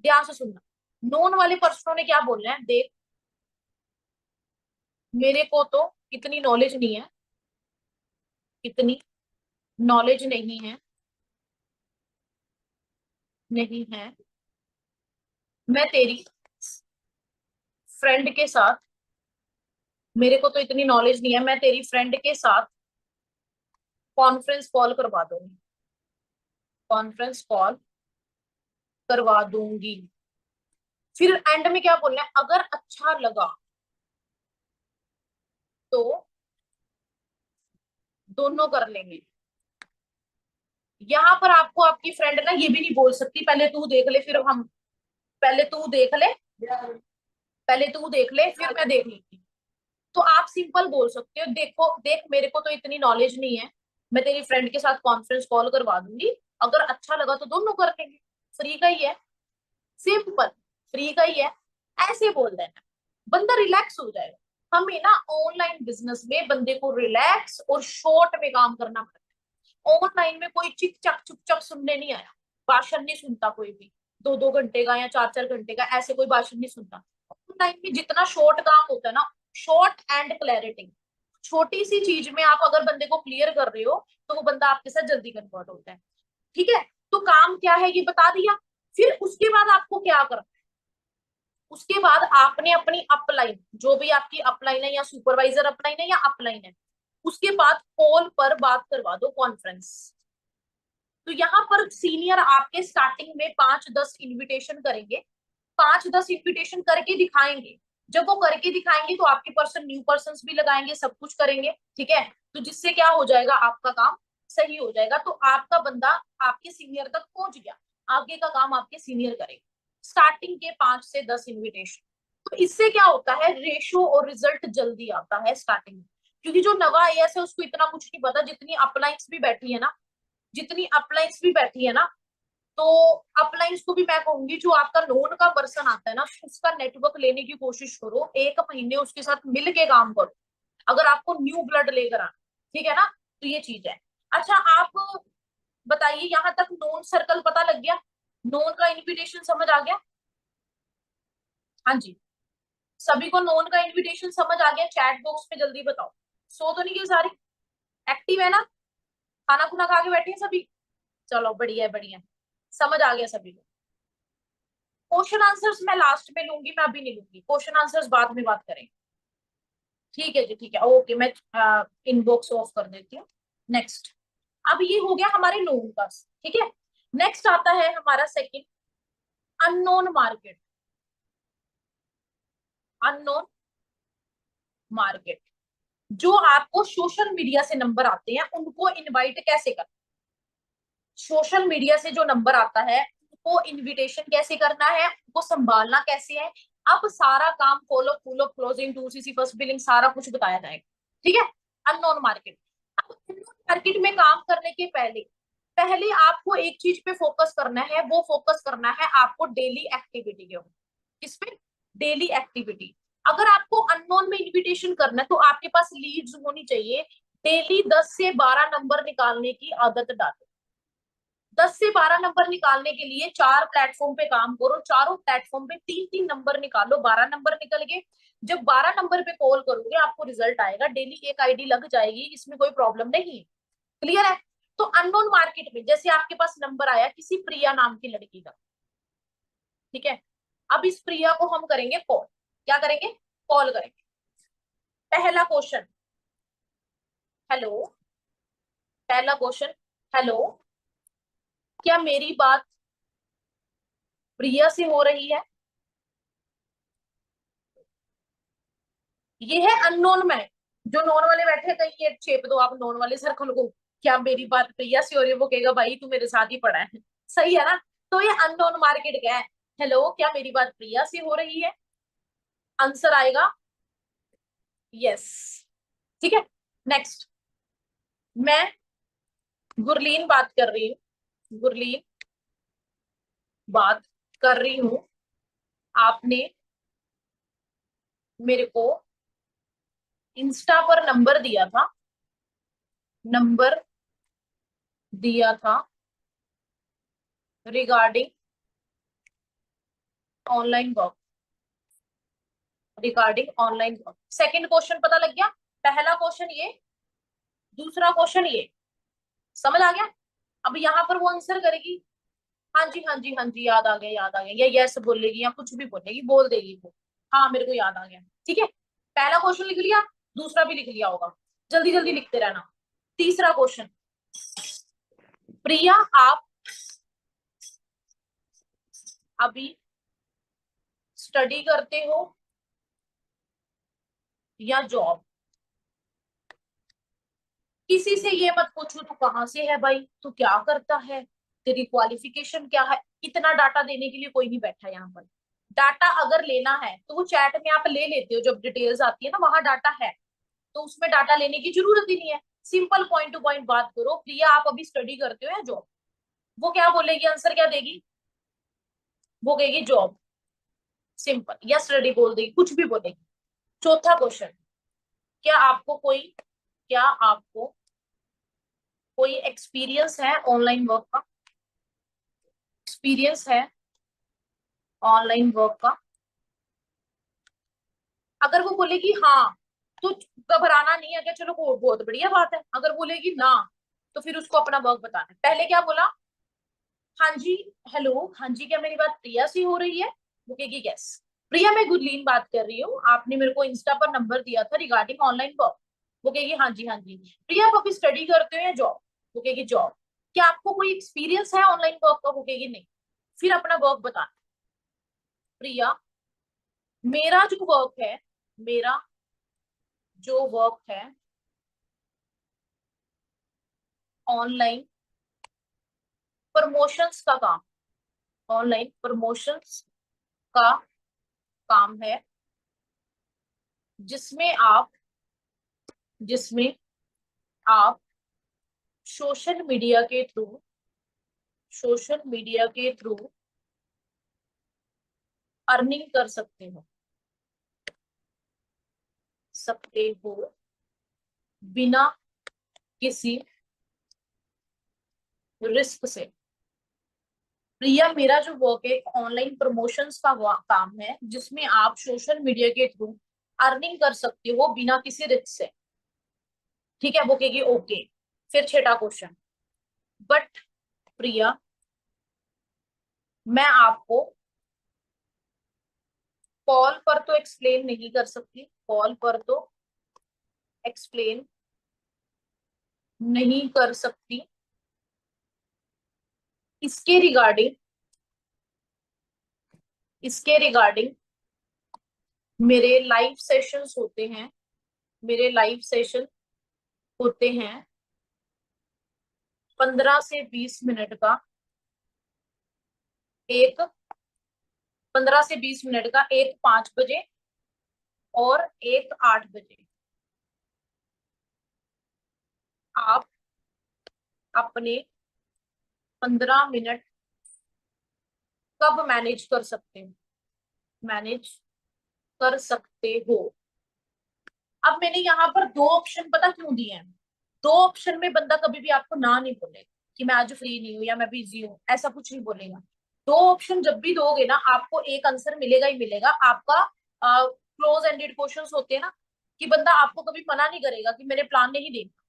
ध्यान से सुनना। नोन वाले पर्सनों ने क्या बोलना है? देख, मेरे को तो इतनी नॉलेज नहीं है, इतनी नॉलेज नहीं है, नहीं है, मैं तेरी फ्रेंड के साथ, मेरे को तो इतनी नॉलेज नहीं है, मैं तेरी फ्रेंड के साथ कॉन्फ्रेंस कॉल करवा दूंगी, कॉन्फ्रेंस कॉल करवा दूंगी। फिर एंड में क्या बोलना है, अगर अच्छा लगा तो दोनों कर लेंगे। यहाँ पर आपको आपकी फ्रेंड ना ये भी नहीं बोल सकती पहले तू देख ले फिर हम, पहले तू देख ले, पहले तू देख ले फिर मैं देख लूंगी। तो आप सिंपल बोल सकते हो, देखो देख मेरे को तो इतनी नॉलेज नहीं है, मैं तेरी फ्रेंड के साथ कॉन्फ्रेंस कॉल करवा दूंगी, अगर अच्छा लगा तो दोनों कर लेंगे। फ्री का ही है, सिंपल, फ्री का ही है, ऐसे बोल देना, बंदा रिलैक्स हो जाएगा। हमें ना ऑनलाइन बिजनेस में बंदे को रिलैक्स और शॉर्ट में काम करना पड़ता है। ऑनलाइन में कोई चिक चक चुप चक सुनने नहीं आया, भाषण नहीं सुनता कोई भी, 2-2 घंटे का या 4-4 घंटे का, ऐसे कोई भाषण नहीं सुनता। ऑनलाइन में जितना शॉर्ट काम होता है ना, शॉर्ट एंड क्लैरिटी, छोटी सी चीज में आप अगर बंदे को क्लियर कर रहे हो तो वो बंदा आपके साथ जल्दी कन्वर्ट होता है। ठीक है, तो काम क्या है ये बता दिया। फिर उसके बाद आपको क्या करना है, उसके बाद आपने अपनी अपलाइन, जो भी आपकी अपलाइन है या सुपरवाइजर अपलाइन है या अपलाइन है, उसके बाद कॉल पर बात करवा दो, कॉन्फ्रेंस। तो यहाँ पर सीनियर आपके स्टार्टिंग में 5-10 इनविटेशन करेंगे, 5-10 इनविटेशन करके दिखाएंगे। जब वो करके दिखाएंगे तो आपके पर्सन न्यू पर्सन भी लगाएंगे, सब कुछ करेंगे। ठीक है, तो जिससे क्या हो जाएगा, आपका काम सही हो जाएगा, तो आपका बंदा आपके सीनियर तक पहुंच गया, आगे का काम आपके सीनियर करेंगे। स्टार्टिंग के 5 से 10 इन्विटेशन, तो इससे क्या होता है, रेशो और रिजल्ट जल्दी आता है स्टार्टिंग में। क्योंकि जो नवा एएस है उसको इतना कुछ नहीं पता, जितनी अपलाइंस भी बैठी है ना, जितनी अपलाइंस भी बैठी है ना, तो अपलाइंस को भी मैं कहूंगी, जो आपका नोन का पर्सन आता है ना, उसका नेटवर्क लेने की कोशिश करो, 1 महीने उसके साथ मिल के काम करो, अगर आपको न्यू ब्लड लेकर आना। ठीक है ना, तो ये चीज है। अच्छा आप बताइए, यहाँ तक नोन सर्कल पता लग गया, नोन का इन्विटेशन समझ आ गया? हाँ जी, सभी को नोन का इन्विटेशन समझ आ गया? चैट बॉक्स में जल्दी बताओ, सो तो नहीं गई सारी, एक्टिव है ना, खाना खुना खा के बैठे हैं सभी? चलो बढ़िया है, बढ़िया है। समझ आ गया सभी को। क्वेश्चन आंसर्स मैं लास्ट में लूंगी, मैं अभी नहीं लूंगी, क्वेश्चन आंसर्स बाद में बात करेंगे। ठीक है जी, ठीक है, ओके, मैं इनबॉक्स ऑफ कर देती हूँ। नेक्स्ट, अब ये हो गया हमारे नोन का। ठीक है, नेक्स्ट आता है हमारा second, unknown market. Unknown market, जो आपको सोशल मीडिया से नंबर आते हैं उनको इनवाइट कैसे करना, सोशल मीडिया से जो नंबर आता है उनको इनविटेशन कैसे करना है, उनको संभालना कैसे है, अब सारा काम follow full of closing, 2CC, first billing, सारा कुछ बताया जाएगा। ठीक है, अननोन मार्केट। अब अननोन मार्केट में काम करने के पहले, पहले आपको एक चीज पे फोकस करना है, वो फोकस करना है आपको डेली एक्टिविटी के ऊपर। किस पे? Daily activity. अगर आपको अननोन में इनविटेशन करना है तो आपके पास लीड्स होनी चाहिए, डेली 10 से 12 नंबर निकालने की आदत डालो। 10 से 12 नंबर निकालने के लिए 4 प्लेटफॉर्म पे काम करो, चारों प्लेटफॉर्म पे 3-3 नंबर निकालो, 12 नंबर निकल गए। जब 12 नंबर पे कॉल करोगे आपको रिजल्ट आएगा, डेली एक आईडी लग जाएगी, इसमें कोई प्रॉब्लम नहीं है। क्लियर है? तो अननोन मार्केट में जैसे आपके पास नंबर आया किसी प्रिया नाम की लड़की का, ठीक है, अब इस प्रिया को हम करेंगे कॉल। क्या करेंगे? कॉल करेंगे। पहला क्वेश्चन, हेलो, पहला क्वेश्चन, हेलो, क्या मेरी बात प्रिया से हो रही है? ये है अननोन में। जो नॉन वाले बैठे हैं, कहीं ये छेप दो आप नॉन वाले सर्कल को, क्या मेरी बात प्रिया से हो रही है, वो कहेगा भाई तू मेरे साथ ही पड़ा है। सही है ना? तो ये अननोन मार्केट क्या है, हेलो क्या मेरी बात प्रिया से हो रही है, आंसर आएगा यस। ठीक है, नेक्स्ट, मैं गुरलीन बात कर रही हूँ, गुरलीन बात कर रही हूँ, आपने मेरे को इंस्टा पर नंबर दिया था, नंबर दिया था regarding online work, regarding online work. Second question पता लग गया? पहला क्वेश्चन ये, दूसरा क्वेश्चन ये, समझ आ गया? अब यहाँ पर वो आंसर करेगी, हाँ जी हाँ जी हाँ जी, याद आ गया याद आ गया, या यस बोलेगी या कुछ भी बोलेगी, बोल देगी वो। हाँ मेरे को याद आ गया, ठीक है। पहला क्वेश्चन लिख लिया, दूसरा भी लिख लिया होगा, जल्दी जल्दी लिखते रहना। तीसरा क्वेश्चन, प्रिया आप अभी स्टडी करते हो या जॉब? किसी से ये मत पूछो तू कहाँ से है भाई, तू क्या करता है, तेरी क्वालिफिकेशन क्या है। इतना डाटा देने के लिए कोई नहीं बैठा यहाँ पर। डाटा अगर लेना है तो वो चैट में आप ले लेते हो, जब डिटेल्स आती है ना वहां डाटा है, तो उसमें डाटा लेने की जरूरत ही नहीं है। सिंपल पॉइंट टू पॉइंट बात करो, प्रिया आप अभी स्टडी करते हो या जॉब? वो क्या बोलेगी, आंसर क्या देगी? वो कहेगी जॉब, सिंपल, या स्टडी बोल देगी, कुछ भी बोलेगी। चौथा क्वेश्चन, क्या आपको कोई क्या आपको कोई एक्सपीरियंस है ऑनलाइन वर्क का? एक्सपीरियंस है ऑनलाइन वर्क का? अगर वो बोलेगी हाँ, तो घबराना नहीं है, क्या चलो बहुत बढ़िया बात है। अगर बोलेगी ना, तो फिर उसको अपना वर्क बताना है। पहले क्या बोला, हाँ जी, हेलो, हाँ जी, क्या मेरी बात प्रिया से हो रही है? वो कहेगी यस। प्रिया मैं गुरलीन बात कर रही हूँ, आपने मेरे को इंस्टा पर नंबर दिया था रिगार्डिंग ऑनलाइन वर्क। वो कहेगी हाँ जी हाँ जी। प्रिया आप अभी स्टडी करते हो या जॉब? वो कहेगी जॉब। क्या आपको कोई एक्सपीरियंस है ऑनलाइन वर्क का? वो कहेगी नहीं। फिर अपना वर्क बताना। प्रिया मेरा जो वर्क है, मेरा जो वर्क है ऑनलाइन प्रमोशंस का काम, ऑनलाइन प्रमोशंस का काम है, जिसमें आप जिसमें आप सोशल मीडिया के थ्रू सोशल मीडिया के थ्रू अर्निंग कर सकते हो बिना किसी रिस्क से। प्रिया मेरा जो वर्क है ऑनलाइन प्रमोशंस का काम है, जिसमें आप सोशल मीडिया के थ्रू अर्निंग कर सकते हो बिना किसी रिस्क से। ठीक है, वो कहेगी ओके। फिर छठा क्वेश्चन, बट प्रिया मैं आपको कॉल पर तो एक्सप्लेन नहीं कर सकती, कॉल पर तो एक्सप्लेन नहीं कर सकती इसके रिगार्डिंग इसके रिगार्डिंग मेरे लाइव सेशंस होते हैं, मेरे लाइव सेशन होते हैं 15 से 20 मिनट का, एक 15 से 20 मिनट का, एक 5 बजे और एक 8 बजे। आप अपने 15 मिनट कब मैनेज कर सकते हो? अब मैंने यहाँ पर दो ऑप्शन पता क्यों दिए हैं? दो ऑप्शन में बंदा कभी भी आपको ना नहीं बोलेगा कि मैं आज फ्री नहीं हूँ या मैं बिजी हूँ, ऐसा कुछ नहीं बोलेगा। दो ऑप्शन जब भी दोगे ना, आपको एक आंसर मिलेगा ही मिलेगा। आपका क्लोज एंडेड क्वेश्चंस होते हैं ना, कि बंदा आपको कभी मना नहीं करेगा कि मैंने प्लान नहीं देखा।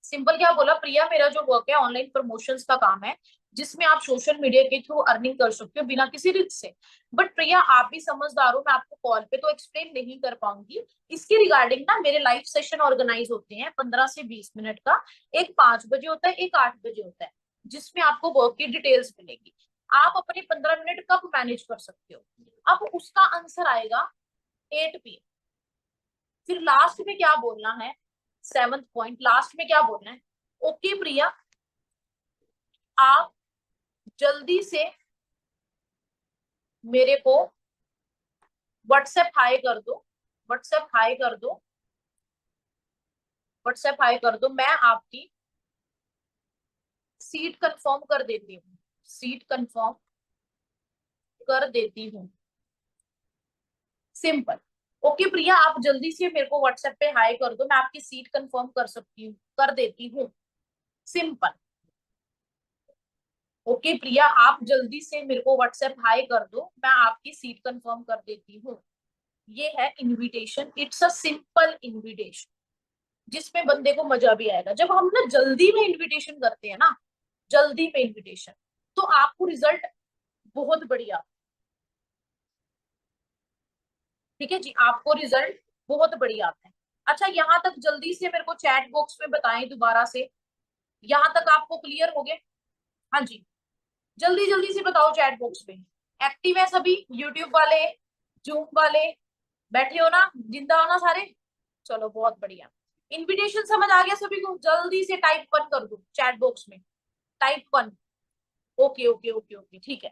सिंपल क्या बोला, प्रिया मेरा जो वर्क है ऑनलाइन प्रमोशंस का काम है, जिसमें आप सोशल मीडिया के थ्रू अर्निंग कर सकते हो बिना किसी रिस्क से। बट प्रिया आप भी समझदार हो, मैं आपको कॉल पे तो एक्सप्लेन नहीं कर पाऊंगी। इसके रिगार्डिंग ना मेरे लाइव सेशन ऑर्गेनाइज होते हैं 15 से 20 मिनट का, एक 5 बजे होता है, एक 8 बजे होता है, जिसमें आपको वर्क की डिटेल्स मिलेगी। आप अपने 15 मिनट कब मैनेज कर सकते हो? अब उसका आंसर आएगा 8 PM। फिर लास्ट में क्या बोलना है, सेवंथ पॉइंट, लास्ट में क्या बोलना है, ओके प्रिया आप जल्दी से मेरे को व्हाट्सएप हाई कर दो, व्हाट्सएप हाई कर दो, व्हाट्सएप हाई कर दो, मैं आपकी सीट कंफर्म कर देती हूँ, सीट कंफर्म कर देती हूँ। सिंपल, ओके प्रिया आप जल्दी से मेरे को व्हाट्सएप पे हाई कर दो, मैं आपकी सीट कंफर्म कर देती हूँ। सिंपल, ओके प्रिया आप जल्दी से मेरे को व्हाट्सएप हाई कर दो, मैं आपकी सीट कंफर्म कर देती हूँ। ये है invitation, it's a simple invitation, जिसमें बंदे को मजा भी आएगा। जब हम ना जल्दी में इनविटेशन करते हैं ना, जल्दी में इनविटेशन, तो आपको रिजल्ट बहुत बढ़िया। ठीक है जी, आपको रिजल्ट बहुत बढ़िया आता है। अच्छा, यहाँ तक जल्दी से मेरे को चैट बॉक्स में बताएं दोबारा से, यहाँ तक आपको क्लियर हो गया? हाँ जी, जल्दी जल्दी से बताओ चैट बॉक्स में। एक्टिव है सभी? यूट्यूब वाले, जूम वाले बैठे हो ना, जिंदा हो ना सारे? चलो बहुत बढ़िया। इनविटेशन समझ आ गया सभी को? जल्दी से टाइप 1 कर दो चैट बॉक्स में, type 1। Okay okay okay okay, ठीक है।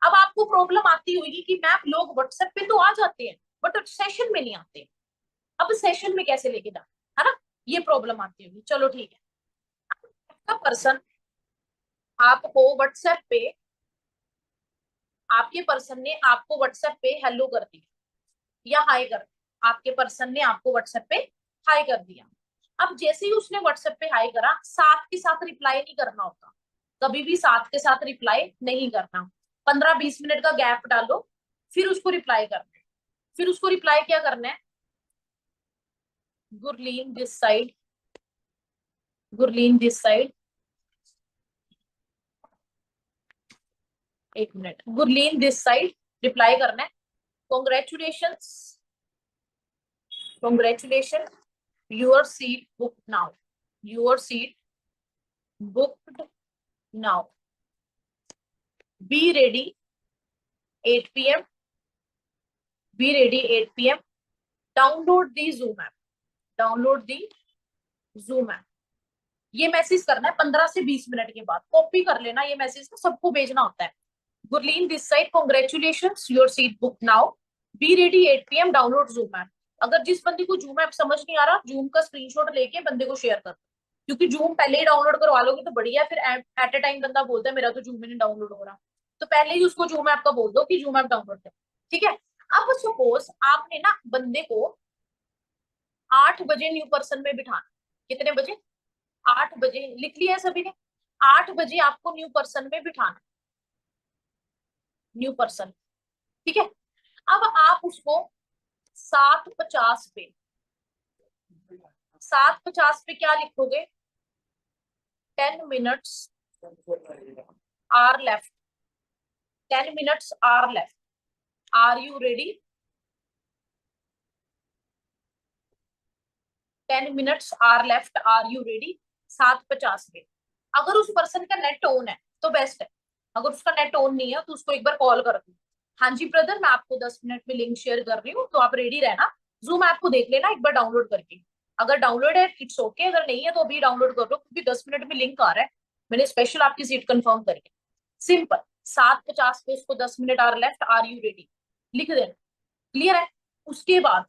अब आपको प्रॉब्लम आती होगी कि मैम लोग व्हाट्सएप पे तो आ जाते हैं बट सेशन में नहीं आते, अब सेशन में कैसे लेके जाए, है ना? ये प्रॉब्लम आती होगी। चलो ठीक है, आपका पर्सन आपको व्हाट्सएप पे, आपके पर्सन ने आपको व्हाट्सएप पे हेलो कर दिया या हाय कर दिया, आपके पर्सन ने आपको व्हाट्सएप पे हाय कर दिया। अब जैसे ही उसने व्हाट्सएप पे हाय करा, साथ के साथ रिप्लाई नहीं करना होता, कभी भी साथ के साथ रिप्लाई नहीं करना। 15-20 मिनट का गैप डालो, फिर उसको रिप्लाई करना है। फिर उसको रिप्लाई क्या करना है? Gurleen this side, Gurleen this side, 1 minute, Gurleen this side reply करना है। Congratulation, congratulation, your seat book now, your seat booked now, be ready 8 p.m, be ready 8 p.m, download the zoom app, download the zoom app. ये message करना है 15 से 20 minute के बाद, copy कर लेना ये मैसेज, ना सबको भेजना होता है। Gurleen this side, congratulations, your seat book now, be ready 8 p.m, download zoom app. अगर जिस बंदे को जूम ऐप समझ नहीं आ रहा, जूम का स्क्रीनशॉट लेके बंदे को शेयर कर, क्योंकि जूम पहले ही डाउनलोड करवा लोगे तो बढ़िया है, फिर एट ए टाइम बंदा बोलता है मेरा तो जूम ही नहीं डाउनलोड हो रहा, तो पहले ही उसको जूम ऐप का बोल दो कि जूम ऐप डाउनलोड कर। ठीक है। अब सपोज आपने ना बंदे को 8 बजे न्यू पर्सन में बिठाना, कितने बजे? 8 बजे, लिख लिया है सभी ने? 8 बजे आपको न्यू पर्सन में बिठाना, न्यू पर्सन। ठीक है। अब आप उसको 7:50 पे, 7:50 पे क्या लिखोगे? 10 minutes are left, 10 minutes are left, are you ready? 10 minutes are left, are you ready? 7:50 पे। अगर उस पर्सन का नेट ऑन है तो बेस्ट है, अगर उसका नेट ऑन नहीं है तो उसको एक बार कॉल कर दो। हाँ जी ब्रदर, मैं आपको 10 मिनट में लिंक शेयर कर रही हूँ, तो आप रेडी रहना, जूम ऐप को देख लेना एक बार डाउनलोड करके। अगर डाउनलोड है इट्स ओके, अगर नहीं है तो अभी डाउनलोड कर लो, क्योंकि 10 मिनट में लिंक आ रहा है, मैंने स्पेशल आपकी सीट कंफर्म करके। सिंपल, 7:50 पे उसको 10 minute are left, are you ready लिख देना। क्लियर है? उसके बाद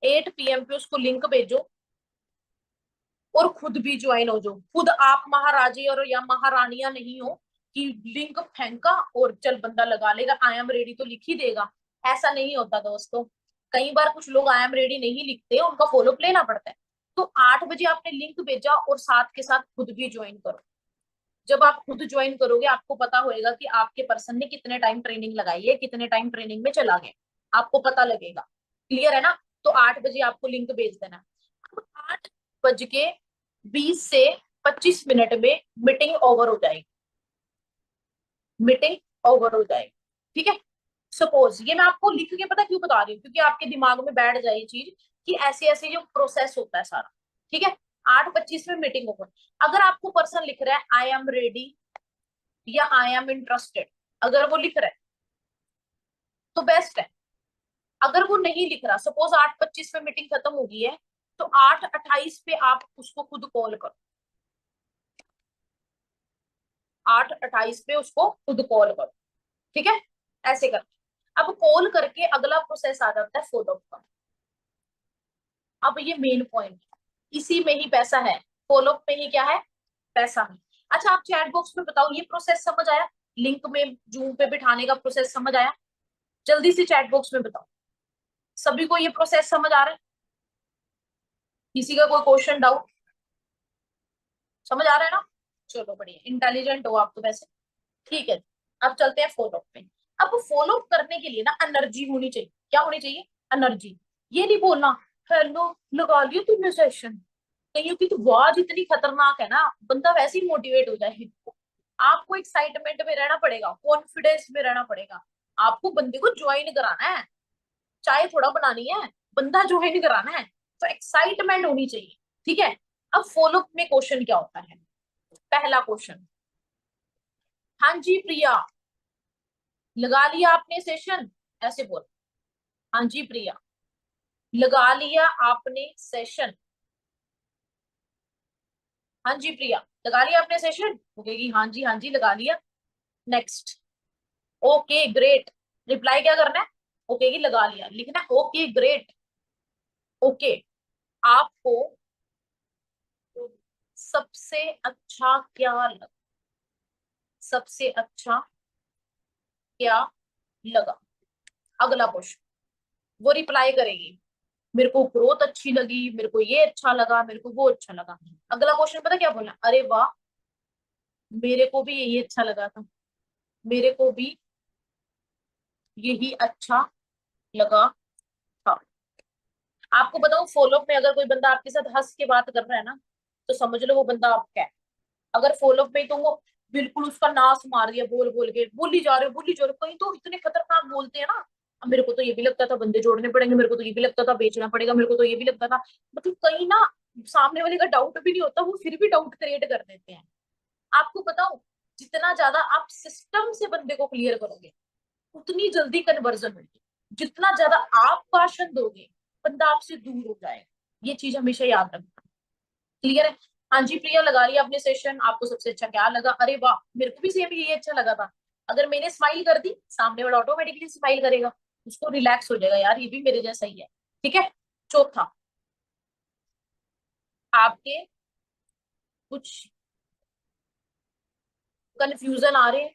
8 p.m पे उसको लिंक भेजो और खुद भी ज्वाइन हो जाओ। खुद आप महाराजे और या महारानियां नहीं हो कि लिंक फेंका और चल बंदा लगा लेगा, आई एम रेडी तो लिख ही देगा, ऐसा नहीं होता दोस्तों। कई बार कुछ लोग आई एम रेडी नहीं लिखते, उनका फॉलोअप लेना पड़ता है। तो 8 बजे आपने लिंक भेजा और साथ के साथ खुद भी ज्वाइन करो। जब आप खुद ज्वाइन करोगे आपको पता होएगा कि आपके पर्सन ने कितने टाइम ट्रेनिंग लगाई है, कितने टाइम ट्रेनिंग में चला गया, आपको पता लगेगा। क्लियर है ना? तो 8 बजे आपको लिंक भेज देना। 8 बज के 20 से 25 मिनट में मीटिंग ओवर हो जाएगी, मीटिंग ओवर हो जाएगी। ठीक है। सपोज ये मैं आपको लिख के पता क्यों बता रही हूँ, क्योंकि आपके दिमाग में बैठ जाए ये चीज कि ऐसे ऐसे जो प्रोसेस होता है सारा। ठीक है। 8:25 में मीटिंग ओवर। अगर आपको पर्सन लिख रहा है आई एम रेडी या आई एम इंटरेस्टेड, अगर वो लिख रहा है तो बेस्ट है। अगर वो नहीं लिख रहा, सपोज 8:25 पे मीटिंग खत्म हो गई है, तो 8:28 पे आप उसको खुद कॉल करो, 8:28 पे उसको खुद कॉल करो। ठीक है। ऐसे कर, अब कॉल करके अगला प्रोसेस आ जाता है फॉलोअप का। अब ये मेन पॉइंट है, इसी में ही पैसा है, फॉलोअप में ही क्या है? पैसा है। अच्छा, आप चैट बॉक्स में बताओ ये प्रोसेस समझ आया? लिंक में जूम पे बिठाने का प्रोसेस समझ आया? जल्दी से चैट बॉक्स में बताओ, सभी को ये प्रोसेस समझ आ रहा है? किसी का कोई क्वेश्चन डाउट? समझ आ रहा है ना? चलो बढ़िया, इंटेलिजेंट हो आप तो वैसे। ठीक है, अब चलते हैं फॉलोअप पे। अब फॉलोअप करने के लिए ना एनर्जी होनी चाहिए। क्या होनी चाहिए? एनर्जी। ये नहीं बोलना हेलो लगा लियो तुमने सेशन, कहीं की तो आवाज इतनी खतरनाक है ना, बंदा वैसे ही मोटिवेट हो जाए। आपको एक्साइटमेंट में रहना पड़ेगा, कॉन्फिडेंस में रहना पड़ेगा। आपको बंदे को ज्वाइन कराना है, चाय थोड़ा बनानी है, बंदा ज्वाइन कराना है, तो एक्साइटमेंट होनी चाहिए। ठीक है। अब फॉलो में क्वेश्चन क्या होता है? पहला क्वेश्चन, हाँ जी प्रिया, लगा लिया आपने सेशन? ऐसे बोल, हाँ जी प्रिया, लगा लिया आपने सेशन? हाँ जी प्रिया, लगा लिया आपने सेशन? वो कहेगी हाँ जी लगा लिया। नेक्स्ट, ओके ग्रेट, रिप्लाई क्या करना है? वो कहेगी लगा लिया, लिखना है ओके ग्रेट। ओके, आपको सबसे अच्छा क्या लगा? सबसे अच्छा क्या लगा? अगला क्वेश्चन, वो रिप्लाई करेगी, मेरे को ग्रोथ अच्छी लगी, मेरे को ये अच्छा लगा, मेरे को वो अच्छा लगा। अगला क्वेश्चन पता क्या बोलना? अरे वाह, मेरे को भी यही अच्छा लगा था, मेरे को भी यही अच्छा लगा था। आपको बताऊं, फॉलोअप में अगर कोई बंदा आपके साथ हंस के बात कर रहा है ना, तो समझ लो वो बंदा आपका है। अगर फॉलोअप में तो वो बिल्कुल उसका नाश मार दिया, बोल बोल के बोली जा रहे हो, बोली जा रहे हो, कहीं तो इतने खतरनाक बोलते हैं ना। अब मेरे को तो ये भी लगता था बंदे जोड़ने पड़ेंगे, मेरे को तो ये भी लगता था बेचना पड़ेगा, मेरे को तो ये भी लगता था, मतलब कहीं ना सामने वाले का डाउट भी नहीं होता, वो फिर भी डाउट क्रिएट कर देते हैं। आपको बताओ, जितना ज्यादा आप सिस्टम से बंदे को क्लियर करोगे, उतनी जल्दी कन्वर्जन होगी। जितना ज्यादा आप भाषण दोगे, बंदा आपसे दूर हो जाएगा। ये चीज हमेशा याद रखना। क्लियर है? हाँ जी प्रिया, लगा लिया आपने सेशन, आपको सबसे अच्छा क्या लगा? अरे वाह, मेरे को भी सेम यही अच्छा लगा था। अगर मैंने स्माइल कर दी, सामने वाला ऑटोमेटिकली स्माइल करेगा, उसको रिलैक्स हो जाएगा, यार ये भी मेरे जैसा ही है। ठीक है। चौथा, आपके कुछ कंफ्यूजन आ रहे हैं,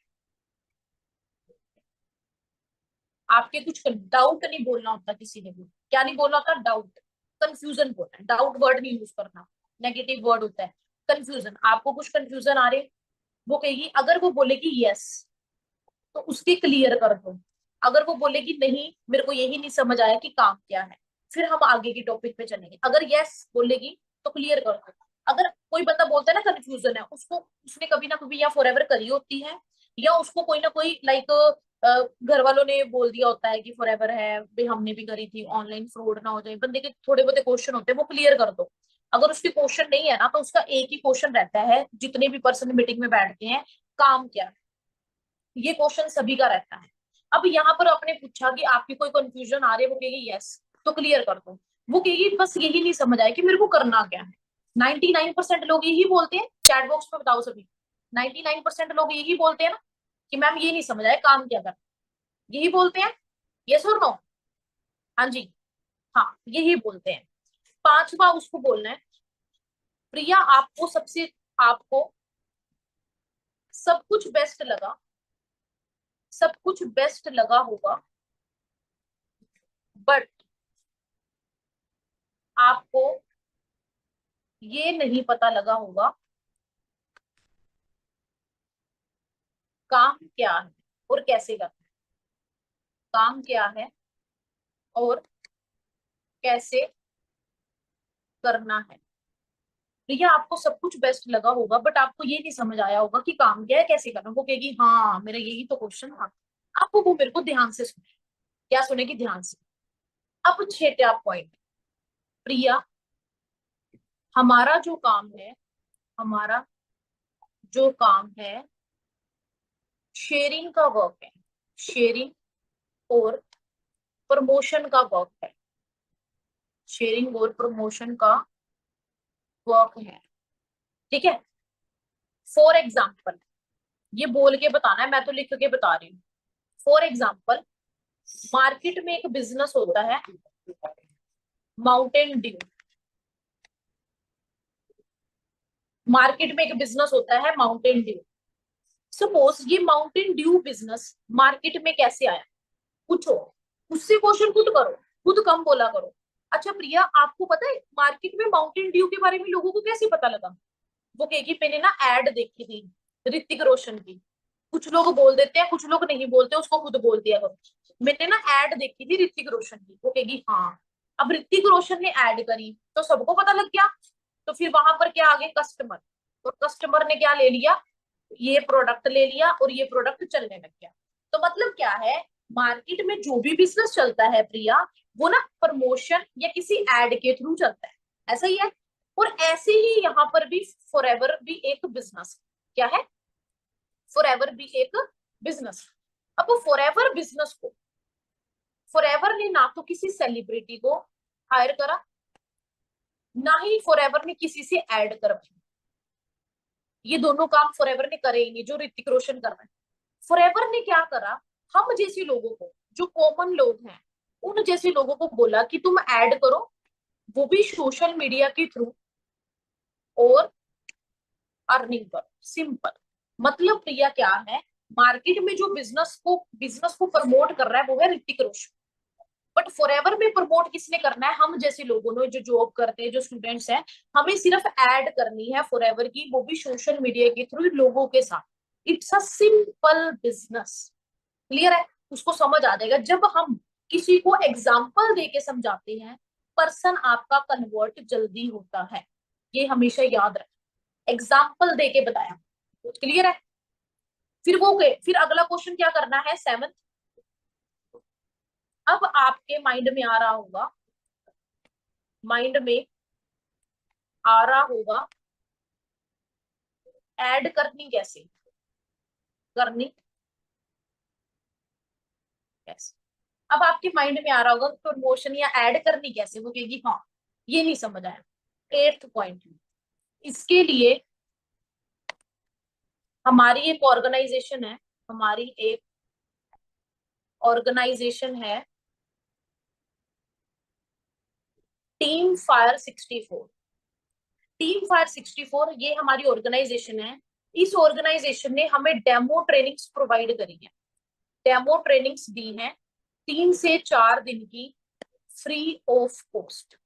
आपके कुछ डाउट नहीं बोलना होता किसी ने भी। क्या नहीं बोलना होता? डाउट। कंफ्यूजन बोलना है, डाउट वर्ड नहीं यूज करना, नेगेटिव वर्ड होता है। कंफ्यूजन, आपको कुछ कंफ्यूजन आ रहे, वो कहेगी, अगर वो बोलेगी यस तो उसकी क्लियर कर दो। अगर वो बोलेगी नहीं, मेरे को यही नहीं समझ आया कि काम क्या है, फिर हम आगे की टॉपिक पे चलेंगे। अगर यस बोलेगी तो क्लियर कर दो। अगर कोई बंदा बोलता है ना कंफ्यूजन है, उसको उसने कभी ना कभी या फॉरएवर करी होती है, या उसको कोई ना कोई लाइक घर वालों ने बोल दिया होता है कि फॉरएवर है भाई, हमने भी करी थी, ऑनलाइन फ्रॉड ना हो जाए। बंदे के थोड़े बहुत क्वेश्चन होते हैं, वो क्लियर कर दो। अगर उसके क्वेश्चन नहीं है ना, तो उसका एक ही क्वेश्चन रहता है, जितने भी पर्सन मीटिंग में बैठते हैं, काम क्या है? ये क्वेश्चन सभी का रहता है। अब यहाँ पर आपने पूछा कि आपकी कोई कंफ्यूजन आ रही है, वो कहेगी यस तो क्लियर कर दो। वो कहेगी बस यही नहीं समझ आया कि मेरे को करना क्या है। 99% लोग यही बोलते हैं, चैट बॉक्स में बताओ सभी। 99% लोग यही बोलते हैं ना कि मैम ये नहीं समझ आया, काम क्या करना, यही बोलते हैं। यस और नो? हाँ जी, हाँ यही बोलते हैं। पांचवा उसको बोलना है, प्रिया आपको सब कुछ बेस्ट लगा, सब कुछ बेस्ट लगा होगा, बट आपको ये नहीं पता लगा होगा काम क्या है और कैसे करना है। काम क्या है और कैसे करना है। भैया आपको सब कुछ बेस्ट लगा होगा, बट आपको ये नहीं समझ आया होगा कि काम क्या है, कैसे करना है। वो कहेगी हाँ मेरा यही तो क्वेश्चन था। आपको वो मेरे को ध्यान से सुने, क्या सुनेगी? ध्यान से। अब छठा पॉइंट, प्रिया हमारा जो काम है, हमारा जो काम है, शेयरिंग का वर्क है, शेयरिंग और प्रमोशन का वर्क है, शेयरिंग और प्रमोशन का वर्क है। ठीक है। फॉर एग्जाम्पल, ये बोल के बताना है, मैं तो लिख के बता रही हूँ। फॉर एग्जाम्पल, मार्केट में एक बिजनेस होता है माउंटेन ड्यू। मार्केट में एक बिजनेस होता है माउंटेन ड्यू। सपोज ये माउंटेन ड्यू बिजनेस मार्केट में कैसे आया, पूछो, उससे क्वेश्चन खुद करो, खुद कम बोला करो। अच्छा प्रिया, आपको पता है मार्केट में माउंटेन ड्यू के बारे में लोगों को कैसे पता लगा? वो कहेगी मैंने ना एड देखी थी ऋतिक रोशन की। कुछ लोग बोल देते हैं, कुछ लोग नहीं बोलते, उसको खुद बोल दिया करो, मैंने ना एड देखी थी ऋतिक रोशन की। वो कहेगी हाँ। अब ऋतिक रोशन ने एड करी तो सबको पता लग गया, तो फिर वहां पर क्या आ गए? कस्टमर। और कस्टमर ने क्या ले लिया? ये प्रोडक्ट ले लिया और ये प्रोडक्ट चलने लग गया। तो मतलब क्या है, मार्केट में जो भी बिजनेस चलता है प्रिया, वो ना प्रमोशन या किसी एड के थ्रू चलता है, ऐसा ही है। और ऐसे ही यहाँ पर भी फॉरएवर भी एक बिजनेस, क्या है, फॉरएवर भी एक बिजनेस। अब फॉरएवर बिजनेस को, फॉरएवर ने ना तो किसी सेलिब्रिटी को हायर करा, ना ही फॉरएवर ने किसी से ऐड करवाई। ये दोनों काम फॉरएवर ने करे ही नहीं जो ऋतिक रोशन कर रहे हैं। फॉरएवर ने क्या करा, हम जैसे लोगों को, जो कॉमन लोग हैं, उन जैसे लोगों को बोला कि तुम ऐड करो, वो भी सोशल मीडिया के थ्रू, और अर्निंग करो, सिंपल। मतलब प्रिया क्या है, मार्केट में जो बिजनेस को प्रमोट कर रहा है वो है ऋतिक रोशन, बट फॉरएवर में प्रमोट किसने करना है, हम जैसे लोगों ने, जो जॉब करते हैं, जो स्टूडेंट्स हैं, हमें सिर्फ ऐड करनी है फॉरएवर की, वो भी सोशल मीडिया के थ्रू लोगों के साथ। It's a simple business. Clear है, उसको समझ आ जाएगा। जब हम किसी को एग्जाम्पल दे के समझाते हैं, पर्सन आपका कन्वर्ट जल्दी होता है, ये हमेशा याद रखें। एग्जाम्पल दे के बताया, क्लियर है। फिर अगला क्वेश्चन क्या करना है, 7th। अब आपके माइंड में आ रहा होगा, माइंड में आ रहा होगा ऐड करनी कैसे, करनी कैसे। अब आपके माइंड में आ रहा होगा प्रमोशन या ऐड करनी कैसे, वो कहेगी हाँ, ये नहीं समझ आया। 8th पॉइंट, इसके लिए हमारी एक ऑर्गेनाइजेशन है, हमारी एक ऑर्गेनाइजेशन है टीम फायर 64। टीम फायर 64 ये हमारी ऑर्गेनाइजेशन है। इस ऑर्गेनाइजेशन ने हमें डेमो ट्रेनिंग्स प्रोवाइड करी है, डेमो ट्रेनिंग्स दी हैं 3 से 4 दिन की, फ्री ऑफ कॉस्ट।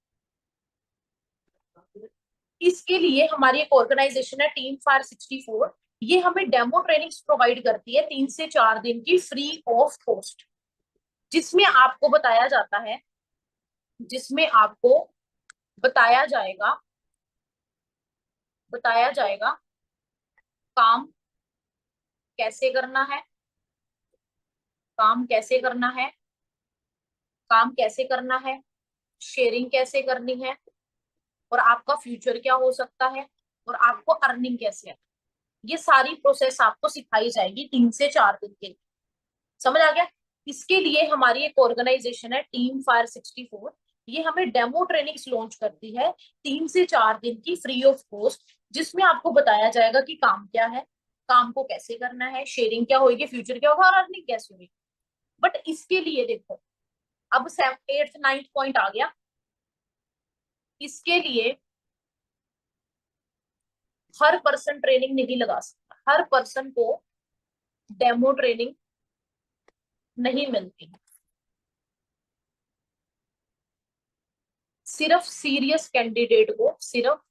इसके लिए हमारी एक ऑर्गेनाइजेशन है टीम फायर 64, ये हमें डेमो ट्रेनिंग्स प्रोवाइड करती है 3 से 4 दिन की, फ्री ऑफ कॉस्ट, जिसमें आपको बताया जाता है, जिसमें आपको बताया जाएगा, बताया जाएगा काम कैसे करना है, काम कैसे करना है, काम कैसे करना है, शेयरिंग कैसे करनी है, और आपका फ्यूचर क्या हो सकता है, और आपको अर्निंग कैसे है। ये सारी प्रोसेस आपको सिखाई जाएगी 3 से 4 दिन के लिए। समझ आ गया। इसके लिए हमारी एक ऑर्गेनाइजेशन है टीम फायर 64, ये हमें डेमो ट्रेनिंग्स लॉन्च करती है 3 से 4 दिन की, फ्री ऑफ कॉस्ट, जिसमें आपको बताया जाएगा कि काम क्या है, काम को कैसे करना है, शेयरिंग क्या होगी, फ्यूचर क्या होगा, और अर्निंग कैसे होगी। बट इसके लिए देखो, अब 8th 9th पॉइंट आ गया। इसके लिए हर पर्सन ट्रेनिंग नहीं लगा सकता, हर पर्सन को डेमो ट्रेनिंग नहीं मिलती, सिर्फ सीरियस कैंडिडेट को, सिर्फ